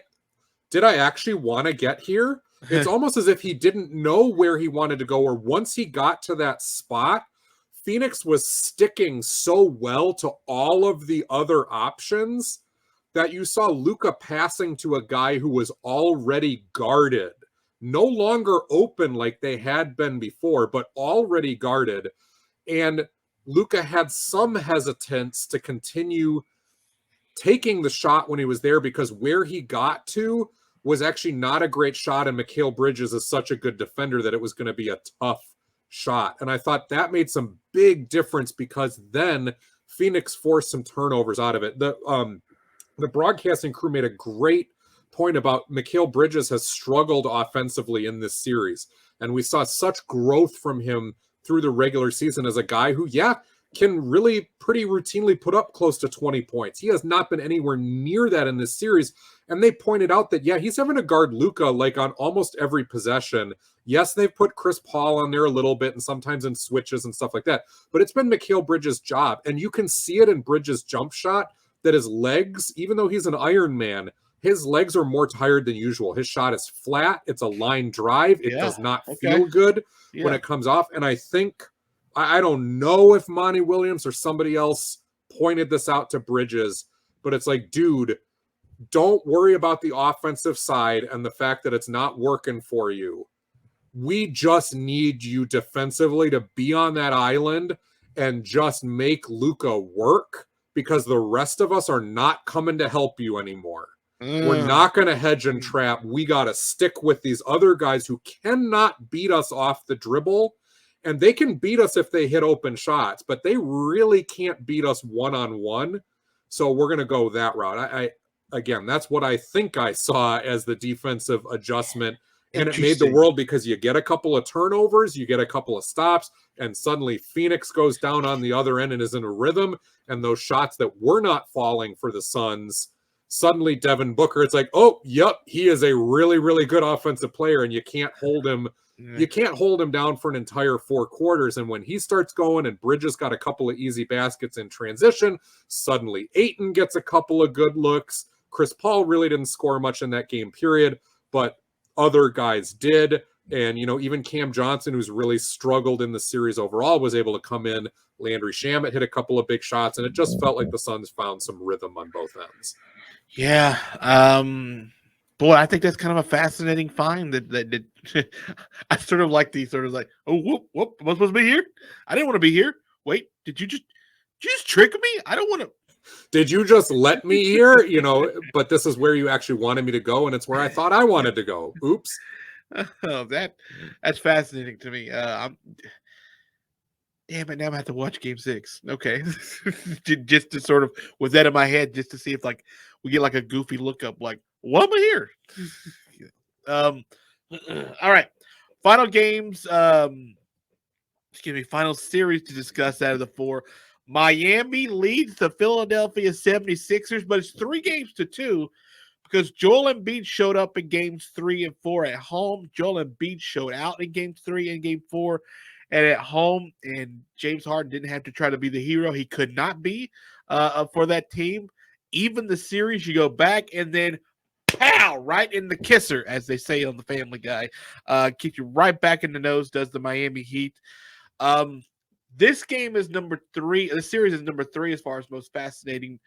[SPEAKER 2] actually want to get here? It's almost as if he didn't know where he wanted to go, or once he got to that spot, Phoenix was sticking so well to all of the other options that you saw Luka passing to a guy who was already guarded, no longer open like they had been before, but already guarded. And Luka had some hesitance to continue taking the shot when he was there, because where he got to was actually not a great shot, and Mikal Bridges is such a good defender that it was going to be a tough shot. And I thought that made some big difference, because then Phoenix forced some turnovers out of it. The broadcasting crew made a great point about Mikal Bridges has struggled offensively in this series, and we saw such growth from him through the regular season as a guy who, can really pretty routinely put up close to 20 points. He has not been anywhere near that in this series. And they pointed out that, he's having to guard Luka like on almost every possession. Yes, they've put Chris Paul on there a little bit and sometimes in switches and stuff like that. But it's been Mikal Bridges' job. And you can see it in Bridges' jump shot that his legs, even though he's an Iron Man, his legs are more tired than usual. His shot is flat. It's a line drive. It does not feel good when it comes off. And I think, I don't know if Monty Williams or somebody else pointed this out to Bridges, but it's like, dude, don't worry about the offensive side and the fact that it's not working for you. We just need you defensively to be on that island and just make Luka work, because the rest of us are not coming to help you anymore. We're not going to hedge and trap. We got to stick with these other guys who cannot beat us off the dribble. And they can beat us if they hit open shots, but they really can't beat us one-on-one. So we're going to go that route. Again, that's what I think I saw as the defensive adjustment. And it made the world, because you get a couple of turnovers, you get a couple of stops, and suddenly Phoenix goes down on the other end and is in a rhythm. And those shots that were not falling for the Suns, suddenly Devin Booker, it's like, oh, yep, he is a really, really good offensive player, and you can't hold him. You can't hold him down for an entire 4 quarters. And when he starts going and Bridges got a couple of easy baskets in transition, suddenly Ayton gets a couple of good looks. Chris Paul really didn't score much in that game period, but other guys did. And, even Cam Johnson, who's really struggled in the series overall, was able to come in. Landry Shamet hit a couple of big shots, and it just felt like the Suns found some rhythm on both ends.
[SPEAKER 1] Yeah. Boy, I think that's kind of a fascinating find that I sort of like these sort of like, oh, whoop, am I supposed to be here? I didn't want to be here. Wait, did you just trick me? I don't want to.
[SPEAKER 2] Did you just let me here? But this is where you actually wanted me to go, and it's where I thought I wanted to go. Oops.
[SPEAKER 1] Oh, that's fascinating to me. Damn it, now I'm gonna have to watch Game 6. Okay. Just to sort of, with that in my head, just to see if like we get like a goofy look up, like, what am I here? All right. Final games, final series to discuss out of the 4. Miami leads the Philadelphia 76ers, but it's 3-2 because Joel Embiid showed up in games 3 and 4 at home. Joel Embiid showed out in games 3 and game 4 and at home, and James Harden didn't have to try to be the hero. He could not be for that team. Even the series, you go back and then pow, right in the kisser, as they say on the Family Guy. Kick you right back in the nose, does the Miami Heat. This game is number 3. The series is number 3 as far as most fascinating,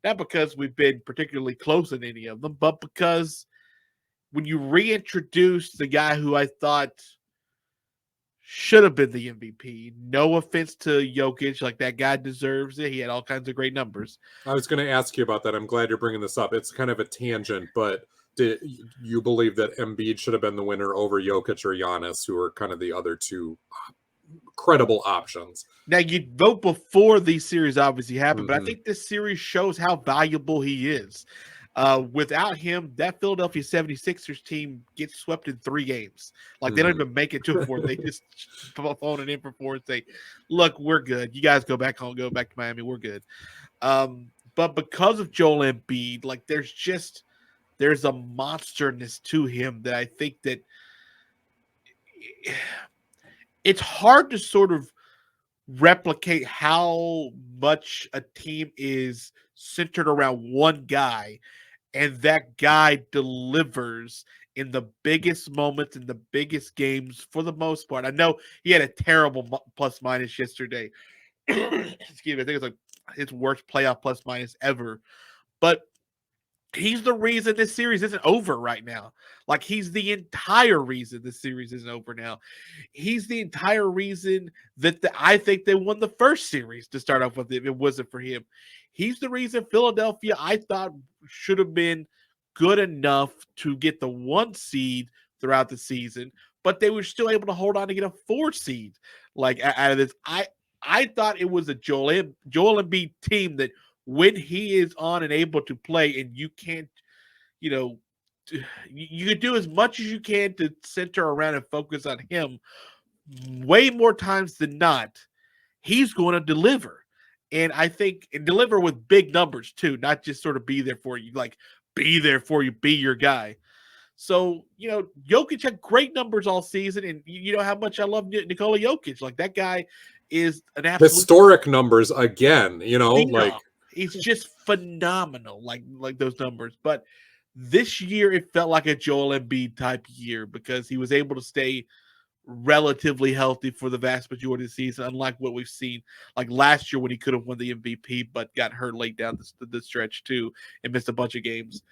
[SPEAKER 1] not because we've been particularly close in any of them, but because when you reintroduce the guy who I thought should have been the MVP, no offense to Jokic, like that guy deserves it. He had all kinds of great numbers.
[SPEAKER 2] I was going to ask you about that. I'm glad you're bringing this up. It's kind of a tangent, but did you believe that Embiid should have been the winner over Jokic or Giannis, who are kind of the other two credible options?
[SPEAKER 1] Now, you'd vote before these series obviously happened, but I think this series shows how valuable he is. Without him, that Philadelphia 76ers team gets swept in 3 games. Like, they don't even make it to 4. They just phone it in for 4 and say, look, we're good. You guys go back home, go back to Miami. We're good. But because of Joel Embiid, like, there's a monsterness to him that I think that it's hard to sort of replicate how much a team is centered around one guy, and that guy delivers in the biggest moments, in the biggest games for the most part. I know he had a terrible plus minus yesterday. Excuse me. I think it's like his worst playoff plus minus ever. But he's the reason this series isn't over right now. Like, he's the entire reason this series isn't over now. He's the entire reason that I think they won the first series to start off with if it wasn't for him. He's the reason Philadelphia, I thought, should have been good enough to get the 1 seed throughout the season, but they were still able to hold on to get a 4 seed like out of this. I thought it was a Joel Embiid team that when he is on and able to play, and you can't, you can do as much as you can to center around and focus on him. Way more times than not, he's going to deliver. And I think and deliver with big numbers too, not just sort of be there for you, like be there for you, be your guy. So, Jokic had great numbers all season, and you know how much I love Nikola Jokic. Like, that guy is an absolute
[SPEAKER 2] historic numbers again, like
[SPEAKER 1] he's just phenomenal, like those numbers. But this year it felt like a Joel Embiid type year because he was able to stay relatively healthy for the vast majority of the season, unlike what we've seen like last year when he could have won the MVP but got hurt late down the stretch too and missed a bunch of games.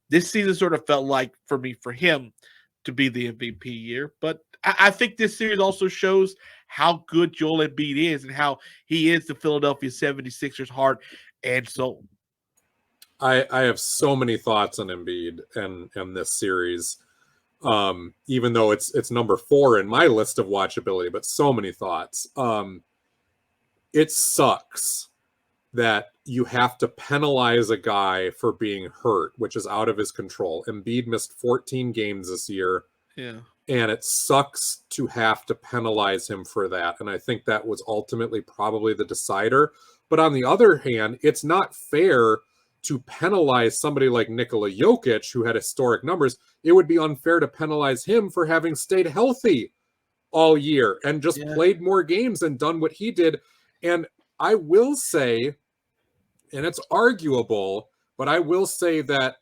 [SPEAKER 1] This season sort of felt like for him to be the MVP year. But I think this series also shows how good Joel Embiid is and how he is the Philadelphia 76ers heart and soul.
[SPEAKER 2] I have so many thoughts on Embiid and this series, even though it's number 4 in my list of watchability, but so many thoughts. It sucks that you have to penalize a guy for being hurt, which is out of his control. Embiid missed 14 games this year.
[SPEAKER 1] Yeah.
[SPEAKER 2] And it sucks to have to penalize him for that. And I think that was ultimately probably the decider. But on the other hand, it's not fair to penalize somebody like Nikola Jokic, who had historic numbers. It would be unfair to penalize him for having stayed healthy all year and just played more games and done what he did. And I will say, and it's arguable, but I will say that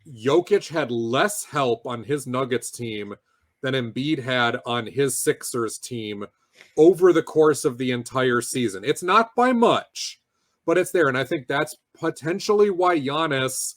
[SPEAKER 2] Jokic had less help on his Nuggets team than Embiid had on his Sixers team over the course of the entire season. It's not by much, but it's there. And I think that's potentially why Giannis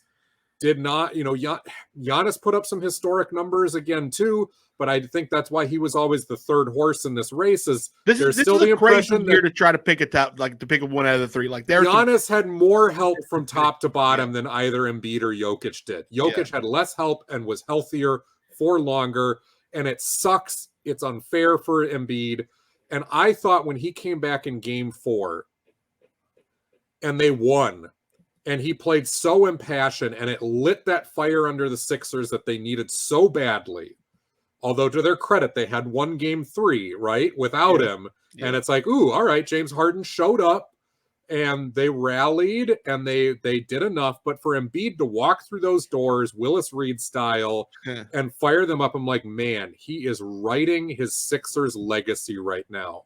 [SPEAKER 2] did not, Giannis put up some historic numbers again too, but I think that's why he was always the third horse in this race.
[SPEAKER 1] This is the impression here to try to pick a top, like to pick a one out of the three. Like
[SPEAKER 2] Giannis had more help from top to bottom than either Embiid or Jokic did. Jokic had less help and was healthier for longer. And it sucks. It's unfair for Embiid. And I thought when he came back in game 4 and they won and he played so impassioned and it lit that fire under the Sixers that they needed so badly. Although to their credit, they had won game 3, right? Without him. Yeah. And it's like, ooh, all right, James Harden showed up and they rallied and they did enough. But for Embiid to walk through those doors, Willis Reed style, and fire them up, I'm like, man, he is writing his Sixers legacy right now.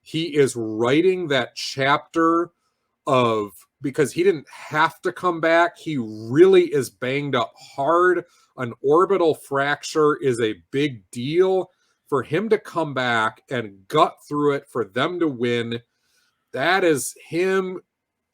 [SPEAKER 2] He is writing that chapter of, because he didn't have to come back. He really is banged up hard. An orbital fracture is a big deal. For him to come back and gut through it, for them to win, that is him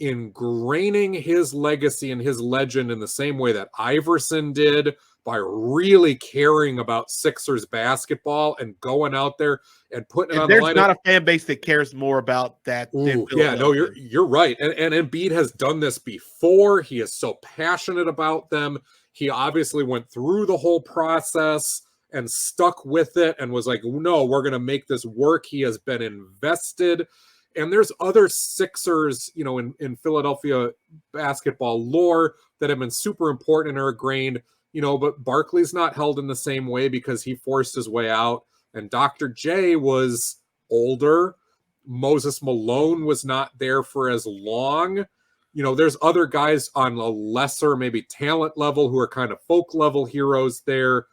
[SPEAKER 2] ingraining his legacy and his legend in the same way that Iverson did, by really caring about Sixers basketball and going out there and putting it on the line.
[SPEAKER 1] There's not a fan base that cares more about that.
[SPEAKER 2] You're right. And Embiid has done this before. He is so passionate about them. He obviously went through the whole process and stuck with it and was like, no, we're going to make this work. He has been invested. And there's other Sixers, in Philadelphia basketball lore that have been super important and are ingrained, but Barkley's not held in the same way because he forced his way out. And Dr. J was older. Moses Malone was not there for as long. There's other guys on a lesser, maybe talent level who are kind of folk level heroes there.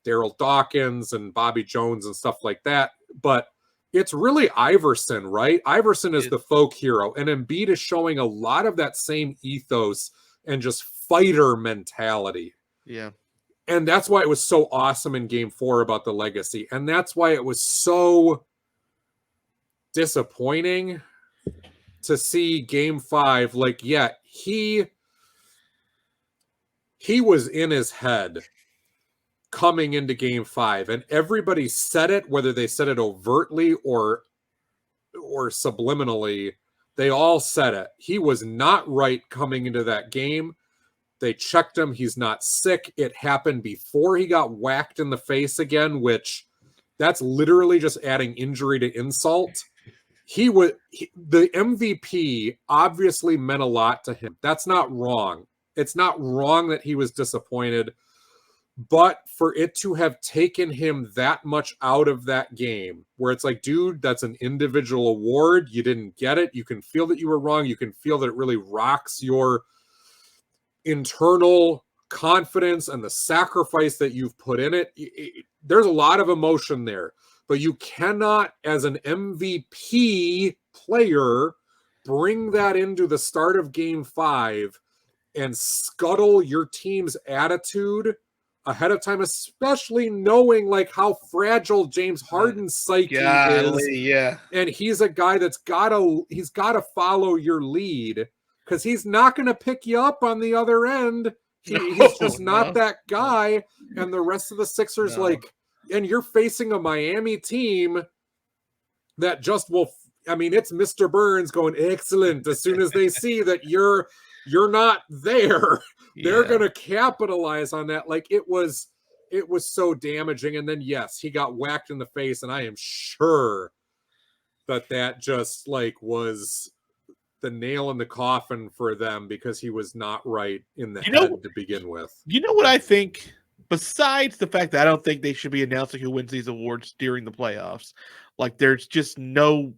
[SPEAKER 2] Daryl Dawkins and Bobby Jones and stuff like that. But it's really Iverson, right? Iverson is the folk hero, and Embiid is showing a lot of that same ethos and just fighter mentality.
[SPEAKER 1] Yeah.
[SPEAKER 2] And that's why it was so awesome in game 4 about the legacy. And that's why it was so disappointing to see game 5. Like, yeah, he was in his head coming into game 5, and everybody said it, whether they said it overtly or subliminally, they all said it. He was not right coming into that game. They checked him. He's not sick. It happened before he got whacked in the face again, which that's literally just adding injury to insult. The MVP obviously meant a lot to him. That's not wrong. It's not wrong that he was disappointed, but for it to have taken him that much out of that game, where it's like, dude, that's an individual award. You didn't get it. You can feel that you were wrong. You can feel that it really rocks your internal confidence and the sacrifice that you've put in it. There's a lot of emotion there, but you cannot, as an MVP player, bring that into the start of game 5 and scuttle your team's attitude ahead of time, especially knowing like how fragile James Harden's psyche is.
[SPEAKER 1] Yeah.
[SPEAKER 2] And he's a guy that's he's gotta follow your lead, because he's not going to pick you up on the other end. He's just not that guy. And the rest of the Sixers, and you're facing a Miami team that just it's Mr. Burns going, excellent. As soon as they see that you're not there, they're going to capitalize on that. Like, it was so damaging. And then, yes, he got whacked in the face. And I am sure that just was the nail in the coffin for them, because he was not right in the head to begin with.
[SPEAKER 1] You know what I think? Besides the fact that I don't think they should be announcing who wins these awards during the playoffs, like there's no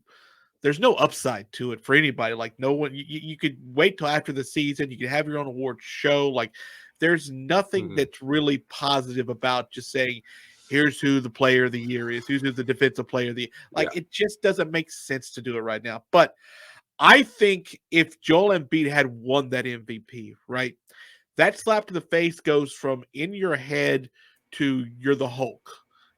[SPEAKER 1] upside to it for anybody. Like, no one, you could wait till after the season. You could have your own award show. Like, there's nothing that's really positive about just saying, here's who the player of the year is, who's the defensive player of the year. Like, it just doesn't make sense to do it right now. But I think if Joel Embiid had won that MVP, right, that slap to the face goes from in your head to you're the Hulk.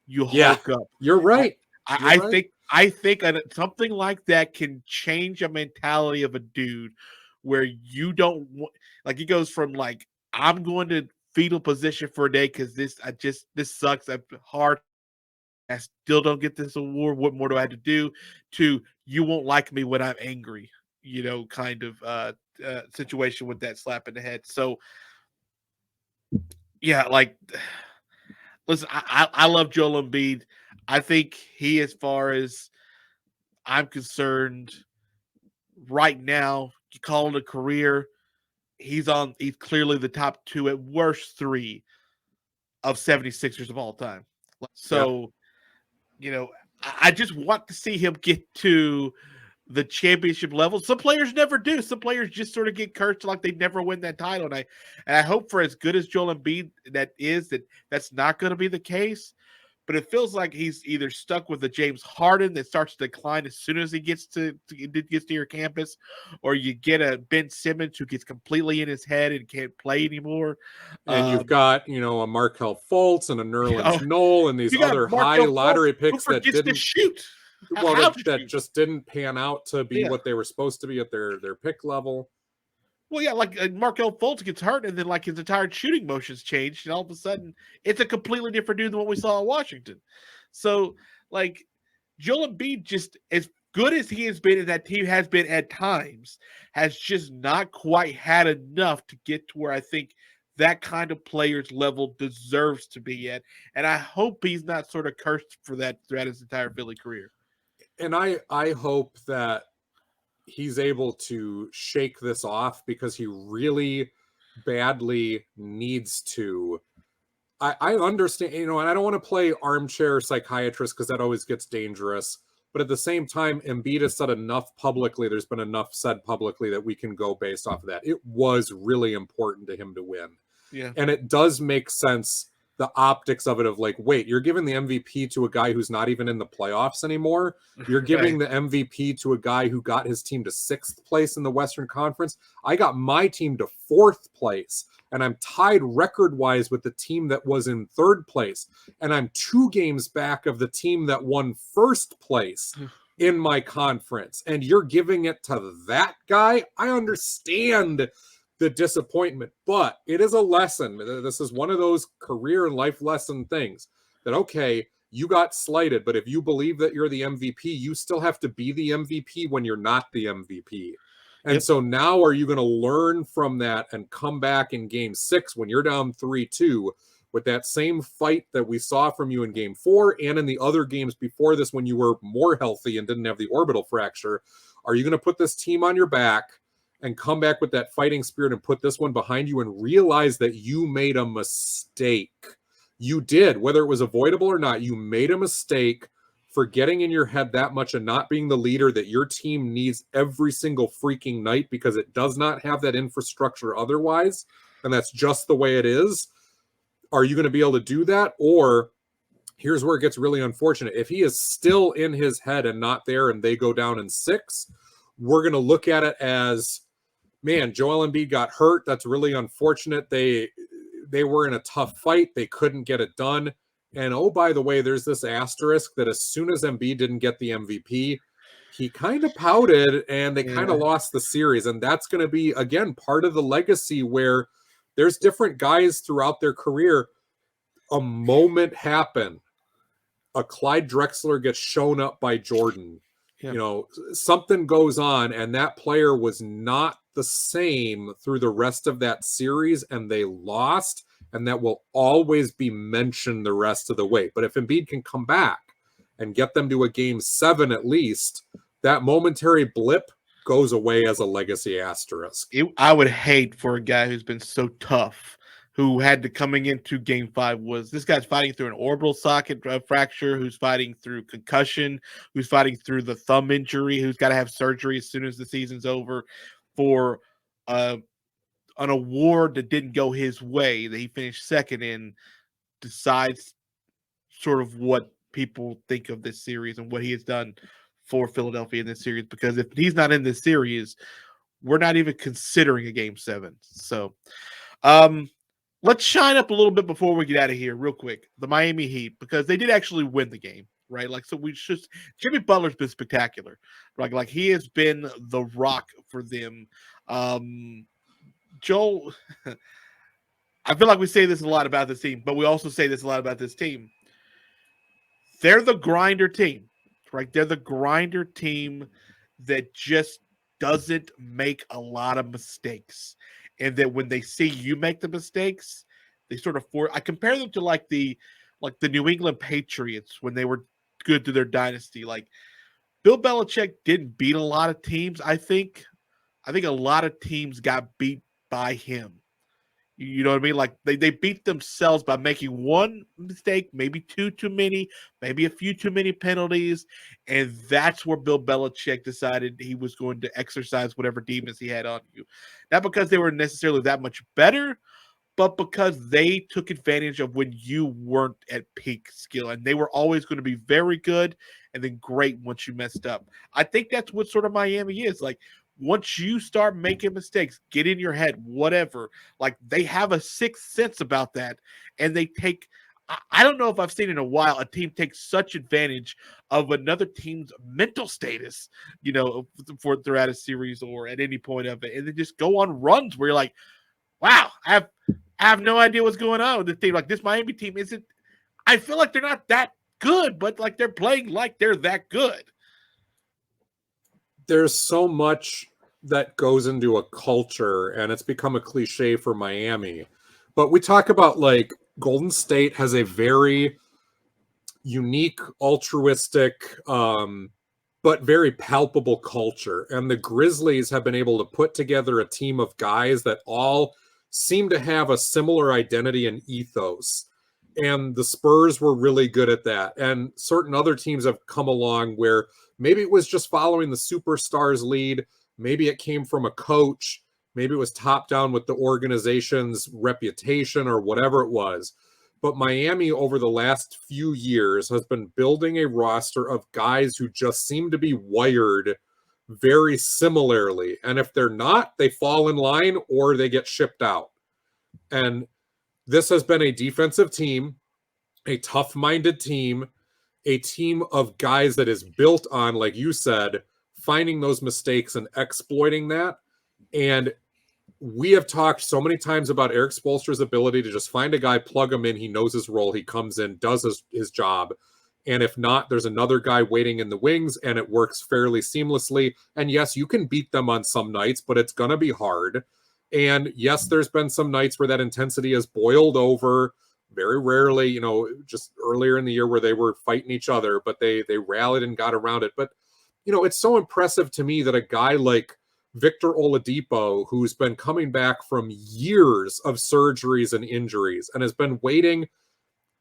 [SPEAKER 1] You Hulk up.
[SPEAKER 2] You're right.
[SPEAKER 1] I think something like that can change a mentality of a dude where you don't like. He goes from like, I'm going to fetal position for a day because this sucks. I'm hard. I still don't get this award. What more do I have to do? To you won't like me when I'm angry, kind of situation with that slap in the head. So, yeah, like, listen, I love Joel Embiid. I think he, as far as I'm concerned, right now, you call it a career, he's clearly the top 2, at worst 3 of 76ers of all time. So, I just want to see him get to the championship level. Some players never do. Some players just sort of get cursed like they never win that title. And I hope, for as good as Joel Embiid that's not going to be the case. But it feels like he's either stuck with the James Harden that starts to decline as soon as he gets to your campus, or you get a Ben Simmons who gets completely in his head and can't play anymore.
[SPEAKER 2] And you've got, a Markelle Fultz and a Nerlens Noel and these other high lottery picks that didn't
[SPEAKER 1] shoot.
[SPEAKER 2] That just didn't pan out to be what they were supposed to be at their pick level.
[SPEAKER 1] Well, yeah, like Markelle Fultz gets hurt, and then like his entire shooting motions changed, and all of a sudden it's a completely different dude than what we saw in Washington. So, like, Joel Embiid, just as good as he has been, and that team has been at times, has just not quite had enough to get to where I think that kind of player's level deserves to be at. And I hope he's not sort of cursed for that throughout his entire Philly career.
[SPEAKER 2] And I hope that he's able to shake this off, because he really badly needs to. I understand, and I don't want to play armchair psychiatrist, because that always gets dangerous. But at the same time, Embiid has said enough publicly. There's been enough said publicly that we can go based off of that. It was really important to him to win.
[SPEAKER 1] Yeah.
[SPEAKER 2] And it does make sense the optics of it of like, wait, you're giving the MVP to a guy who's not even in the playoffs anymore. You're giving the MVP to a guy who got his team to 6th place in the Western Conference. I got my team to 4th place, and I'm tied record-wise with the team that was in 3rd place, and I'm 2 games back of the team that won 1st place in my conference, and you're giving it to that guy? I understand the disappointment, but it is a lesson. This is one of those career and life lesson things that, okay, you got slighted, but if you believe that you're the MVP, you still have to be the MVP when you're not the MVP. And so now are you going to learn from that and come back in game 6 when you're down 3-2 with that same fight that we saw from you in game 4 and in the other games before this when you were more healthy and didn't have the orbital fracture? Are you going to put this team on your back and come back with that fighting spirit and put this one behind you and realize that you made a mistake? You did, whether it was avoidable or not, you made a mistake for getting in your head that much and not being the leader that your team needs every single freaking night because it does not have that infrastructure otherwise, and that's just the way it is. Are you going to be able to do that? Or here's where it gets really unfortunate. If he is still in his head and not there and they go down in 6, we're going to look at it as, man, Joel Embiid got hurt. That's really unfortunate. They were in a tough fight. They couldn't get it done. And oh, by the way, there's this asterisk that as soon as Embiid didn't get the MVP, he kind of pouted and they kind of lost the series. And that's going to be, again, part of the legacy where there's different guys throughout their career. A moment happen. A Clyde Drexler gets shown up by Jordan. You know, something goes on and that player was not the same through the rest of that series and they lost, and that will always be mentioned the rest of the way. But if Embiid can come back and get them to a game 7 at least, that momentary blip goes away as a legacy asterisk.
[SPEAKER 1] I would hate for a guy who's been so tough, who had to coming into game 5 was this guy's fighting through an orbital socket fracture, who's fighting through concussion, who's fighting through the thumb injury, who's got to have surgery as soon as the season's over, for an award that didn't go his way, that he finished 2nd in, decides sort of what people think of this series and what he has done for Philadelphia in this series. Because if he's not in this series, we're not even considering a game 7. So, let's shine up a little bit before we get out of here real quick. The Miami Heat, because they did actually win the game, right? Like, so we just, Jimmy Butler's been spectacular. Like he has been the rock for them. Joel, I feel like we say this a lot about this team, but we also say this a lot about this team. They're the grinder team, right? They're the grinder team that just doesn't make a lot of mistakes. And that when they see you make the mistakes, they sort of I compare them to like the New England Patriots when they were good through their dynasty. Like Bill Belichick didn't beat a lot of teams. I think a lot of teams got beat by him. You know what I mean? Like they beat themselves by making one mistake, maybe 2 too many, maybe a few too many penalties. And that's where Bill Belichick decided he was going to exercise whatever demons he had on you. Not because they were necessarily that much better, but because they took advantage of when you weren't at peak skill. And they were always going to be very good and then great once you messed up. I think that's what sort of Miami is. Like, once you start making mistakes, get in your head, whatever, like they have a sixth sense about that. And they take, I don't know if I've seen in a while a team take such advantage of another team's mental status, you know, for throughout a series or at any point of it. And then just go on runs where you're like, wow, I have no idea what's going on with this team. Like this Miami team isn't, I feel like they're not that good, but like they're playing like they're that good.
[SPEAKER 2] There's so much that goes into a culture, and it's become a cliche for Miami. But we talk about like Golden State has a very unique, altruistic, but very palpable culture. And the Grizzlies have been able to put together a team of guys that all seem to have a similar identity and ethos. And the Spurs were really good at that. And certain other teams have come along where maybe it was just following the superstars lead. Maybe it came from a coach. Maybe it was top down with the organization's reputation or whatever it was. But Miami over the last few years has been building a roster of guys who just seem to be wired very similarly. And if they're not, they fall in line or they get shipped out. And this has been a defensive team, a tough-minded team, a team of guys that is built on, like you said, finding those mistakes and exploiting that. And we have talked so many times about Eric Spoelstra's ability to just find a guy, plug him in, he knows his role, he comes in, does his job. And if not, there's another guy waiting in the wings, and it works fairly seamlessly. And yes, you can beat them on some nights, but it's going to be hard. And yes, there's been some nights where that intensity has boiled over. Very rarely, just earlier in the year where they were fighting each other, but they rallied and got around it. But, it's so impressive to me that a guy like Victor Oladipo, who's been coming back from years of surgeries and injuries and has been waiting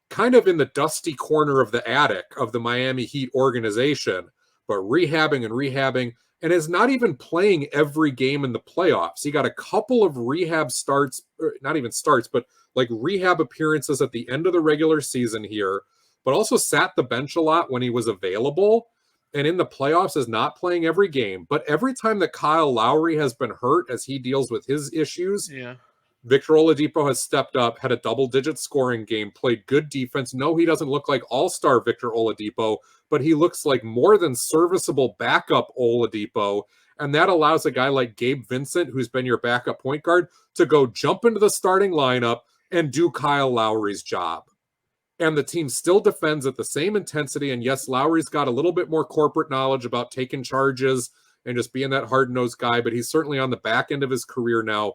[SPEAKER 2] kind of in the dusty corner of the attic of the Miami Heat organization, but rehabbing and is not even playing every game in the playoffs. He got a couple of rehab starts, not even starts, but like rehab appearances at the end of the regular season here, but also sat the bench a lot when he was available. And in the playoffs is not playing every game. But every time that Kyle Lowry has been hurt as he deals with his issues, Victor Oladipo has stepped up, had a double-digit scoring game, played good defense. No, he doesn't look like all-star Victor Oladipo, but he looks like more than serviceable backup Oladipo. And that allows a guy like Gabe Vincent, who's been your backup point guard, to go jump into the starting lineup and do Kyle Lowry's job. And the team still defends at the same intensity. And yes, Lowry's got a little bit more corporate knowledge about taking charges and just being that hard-nosed guy, but he's certainly on the back end of his career now.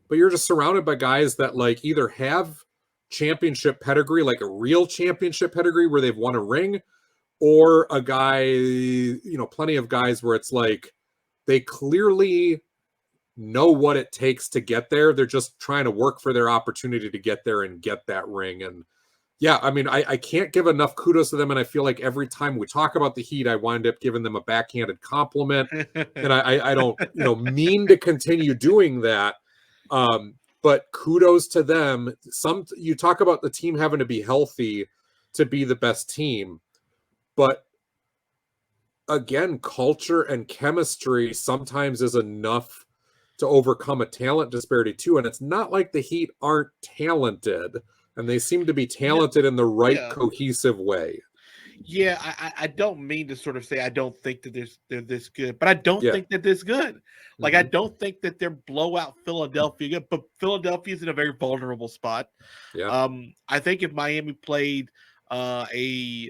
[SPEAKER 2] But you're just surrounded by guys that like either have championship pedigree, like a real championship pedigree where they've won a ring, or a guy, plenty of guys where it's like they clearly know what it takes to get there. They're just trying to work for their opportunity to get there and get that ring. And yeah, I mean, I can't give enough kudos to them. And I feel like every time we talk about the Heat, I wind up giving them a backhanded compliment. And I don't, mean to continue doing that. But kudos to them. You talk about the team having to be healthy to be the best team. But again, culture and chemistry sometimes is enough to overcome a talent disparity too. And it's not like the Heat aren't talented, and they seem to be talented in the right cohesive way.
[SPEAKER 1] Yeah, I don't mean to sort of say I don't think that they're this good, but I don't think that this good. Like, I don't think that they're blowout Philadelphia good, but Philadelphia's in a very vulnerable spot.
[SPEAKER 2] Yeah.
[SPEAKER 1] I think if Miami played a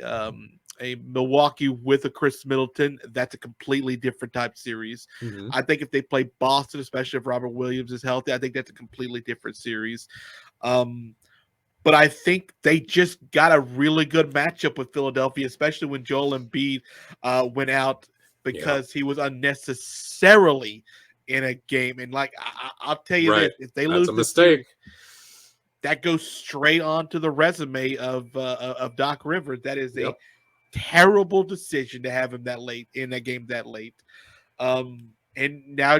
[SPEAKER 1] Milwaukee with a Chris Middleton, that's a completely different type series. I think if they play Boston, especially if Robert Williams is healthy, I think that's a completely different series. But I think they just got a really good matchup with Philadelphia, especially when Joel Embiid went out because he was unnecessarily in a game. And like I'll tell you this, if they lose
[SPEAKER 2] a mistake,
[SPEAKER 1] that goes straight onto the resume of Doc Rivers. That is a terrible decision to have him that late in a game that late. And now,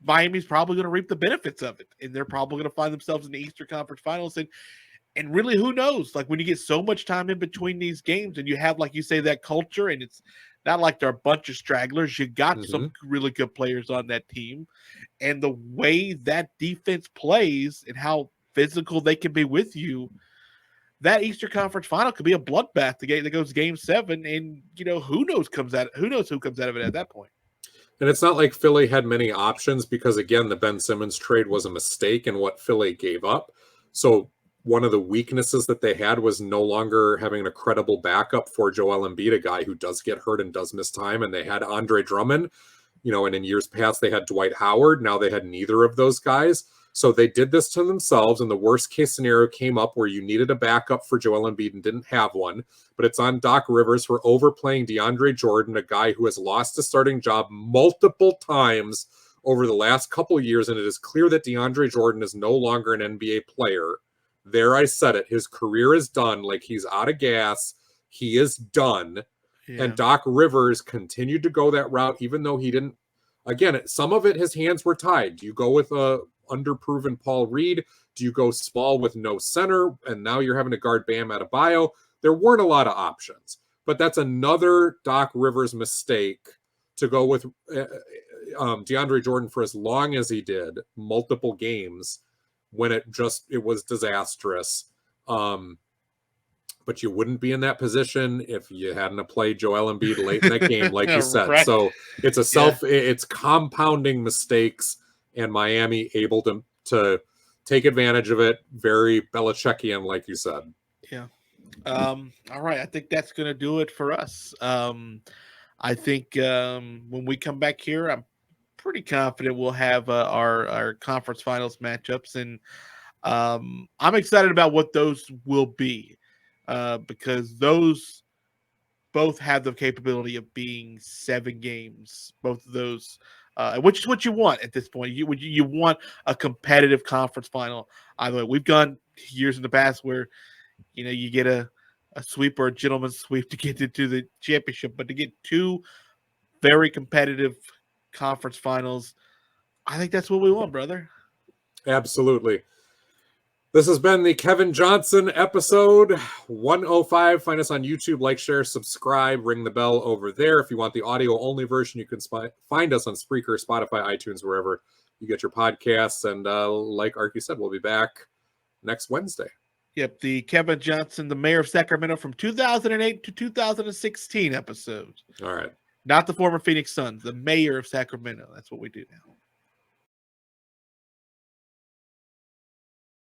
[SPEAKER 1] Miami's probably going to reap the benefits of it, and they're probably going to find themselves in the Eastern Conference Finals. And really, who knows? Like, when you get so much time in between these games and you have, like you say, that culture, and it's not like they're a bunch of stragglers. You got some really good players on that team, and the way that defense plays and how physical they can be with you, that Eastern Conference Final could be a bloodbath. The game that goes Game 7, and who knows who comes out of it at that point.
[SPEAKER 2] And it's not like Philly had many options because, again, the Ben Simmons trade was a mistake in what Philly gave up. So one of the weaknesses that they had was no longer having a credible backup for Joel Embiid, a guy who does get hurt and does miss time. And they had Andre Drummond, and in years past they had Dwight Howard. Now they had neither of those guys. So they did this to themselves, and the worst case scenario came up where you needed a backup for Joel Embiid and didn't have one. But it's on Doc Rivers for overplaying DeAndre Jordan, a guy who has lost a starting job multiple times over the last couple of years, and it is clear that DeAndre Jordan is no longer an NBA player. There, I said it. His career is done. Like, he's out of gas. He is done. Yeah. And Doc Rivers continued to go that route, even though he didn't again, some of it, his hands were tied. Do you go with a underproven Paul Reed? Do you go small with no center? And now you're having to guard Bam Adebayo. There weren't a lot of options. But that's another Doc Rivers mistake to go with DeAndre Jordan for as long as he did, multiple games, when it was disastrous. But you wouldn't be in that position if you hadn't played Joel Embiid late in that game, like you said.
[SPEAKER 1] Right.
[SPEAKER 2] So it's it's compounding mistakes, and Miami able to take advantage of it. Very Belichickian, like you said.
[SPEAKER 1] Yeah. All right. I think that's going to do it for us. I think when we come back here, I'm pretty confident we'll have our conference finals matchups, and I'm excited about what those will be because those both have the capability of being 7 games. Both of those, which is what you want at this point. You want a competitive conference final. Either way, we've gone years in the past where you get a sweep or a gentleman's sweep to get into the championship, but to get 2 very competitive conference finals, I think that's what we want, brother.
[SPEAKER 2] Absolutely. This has been the Kevin Johnson episode 105. Find us on YouTube, like, share, subscribe, ring the bell over there. If you want the audio only version, you can find us on Spreaker, Spotify, iTunes, wherever you get your podcasts. And like Arky said, we'll be back next Wednesday.
[SPEAKER 1] Yep, the Kevin Johnson, the mayor of Sacramento from 2008 to 2016 episode.
[SPEAKER 2] All right.
[SPEAKER 1] Not the former Phoenix Suns, the mayor of Sacramento. That's what we do now.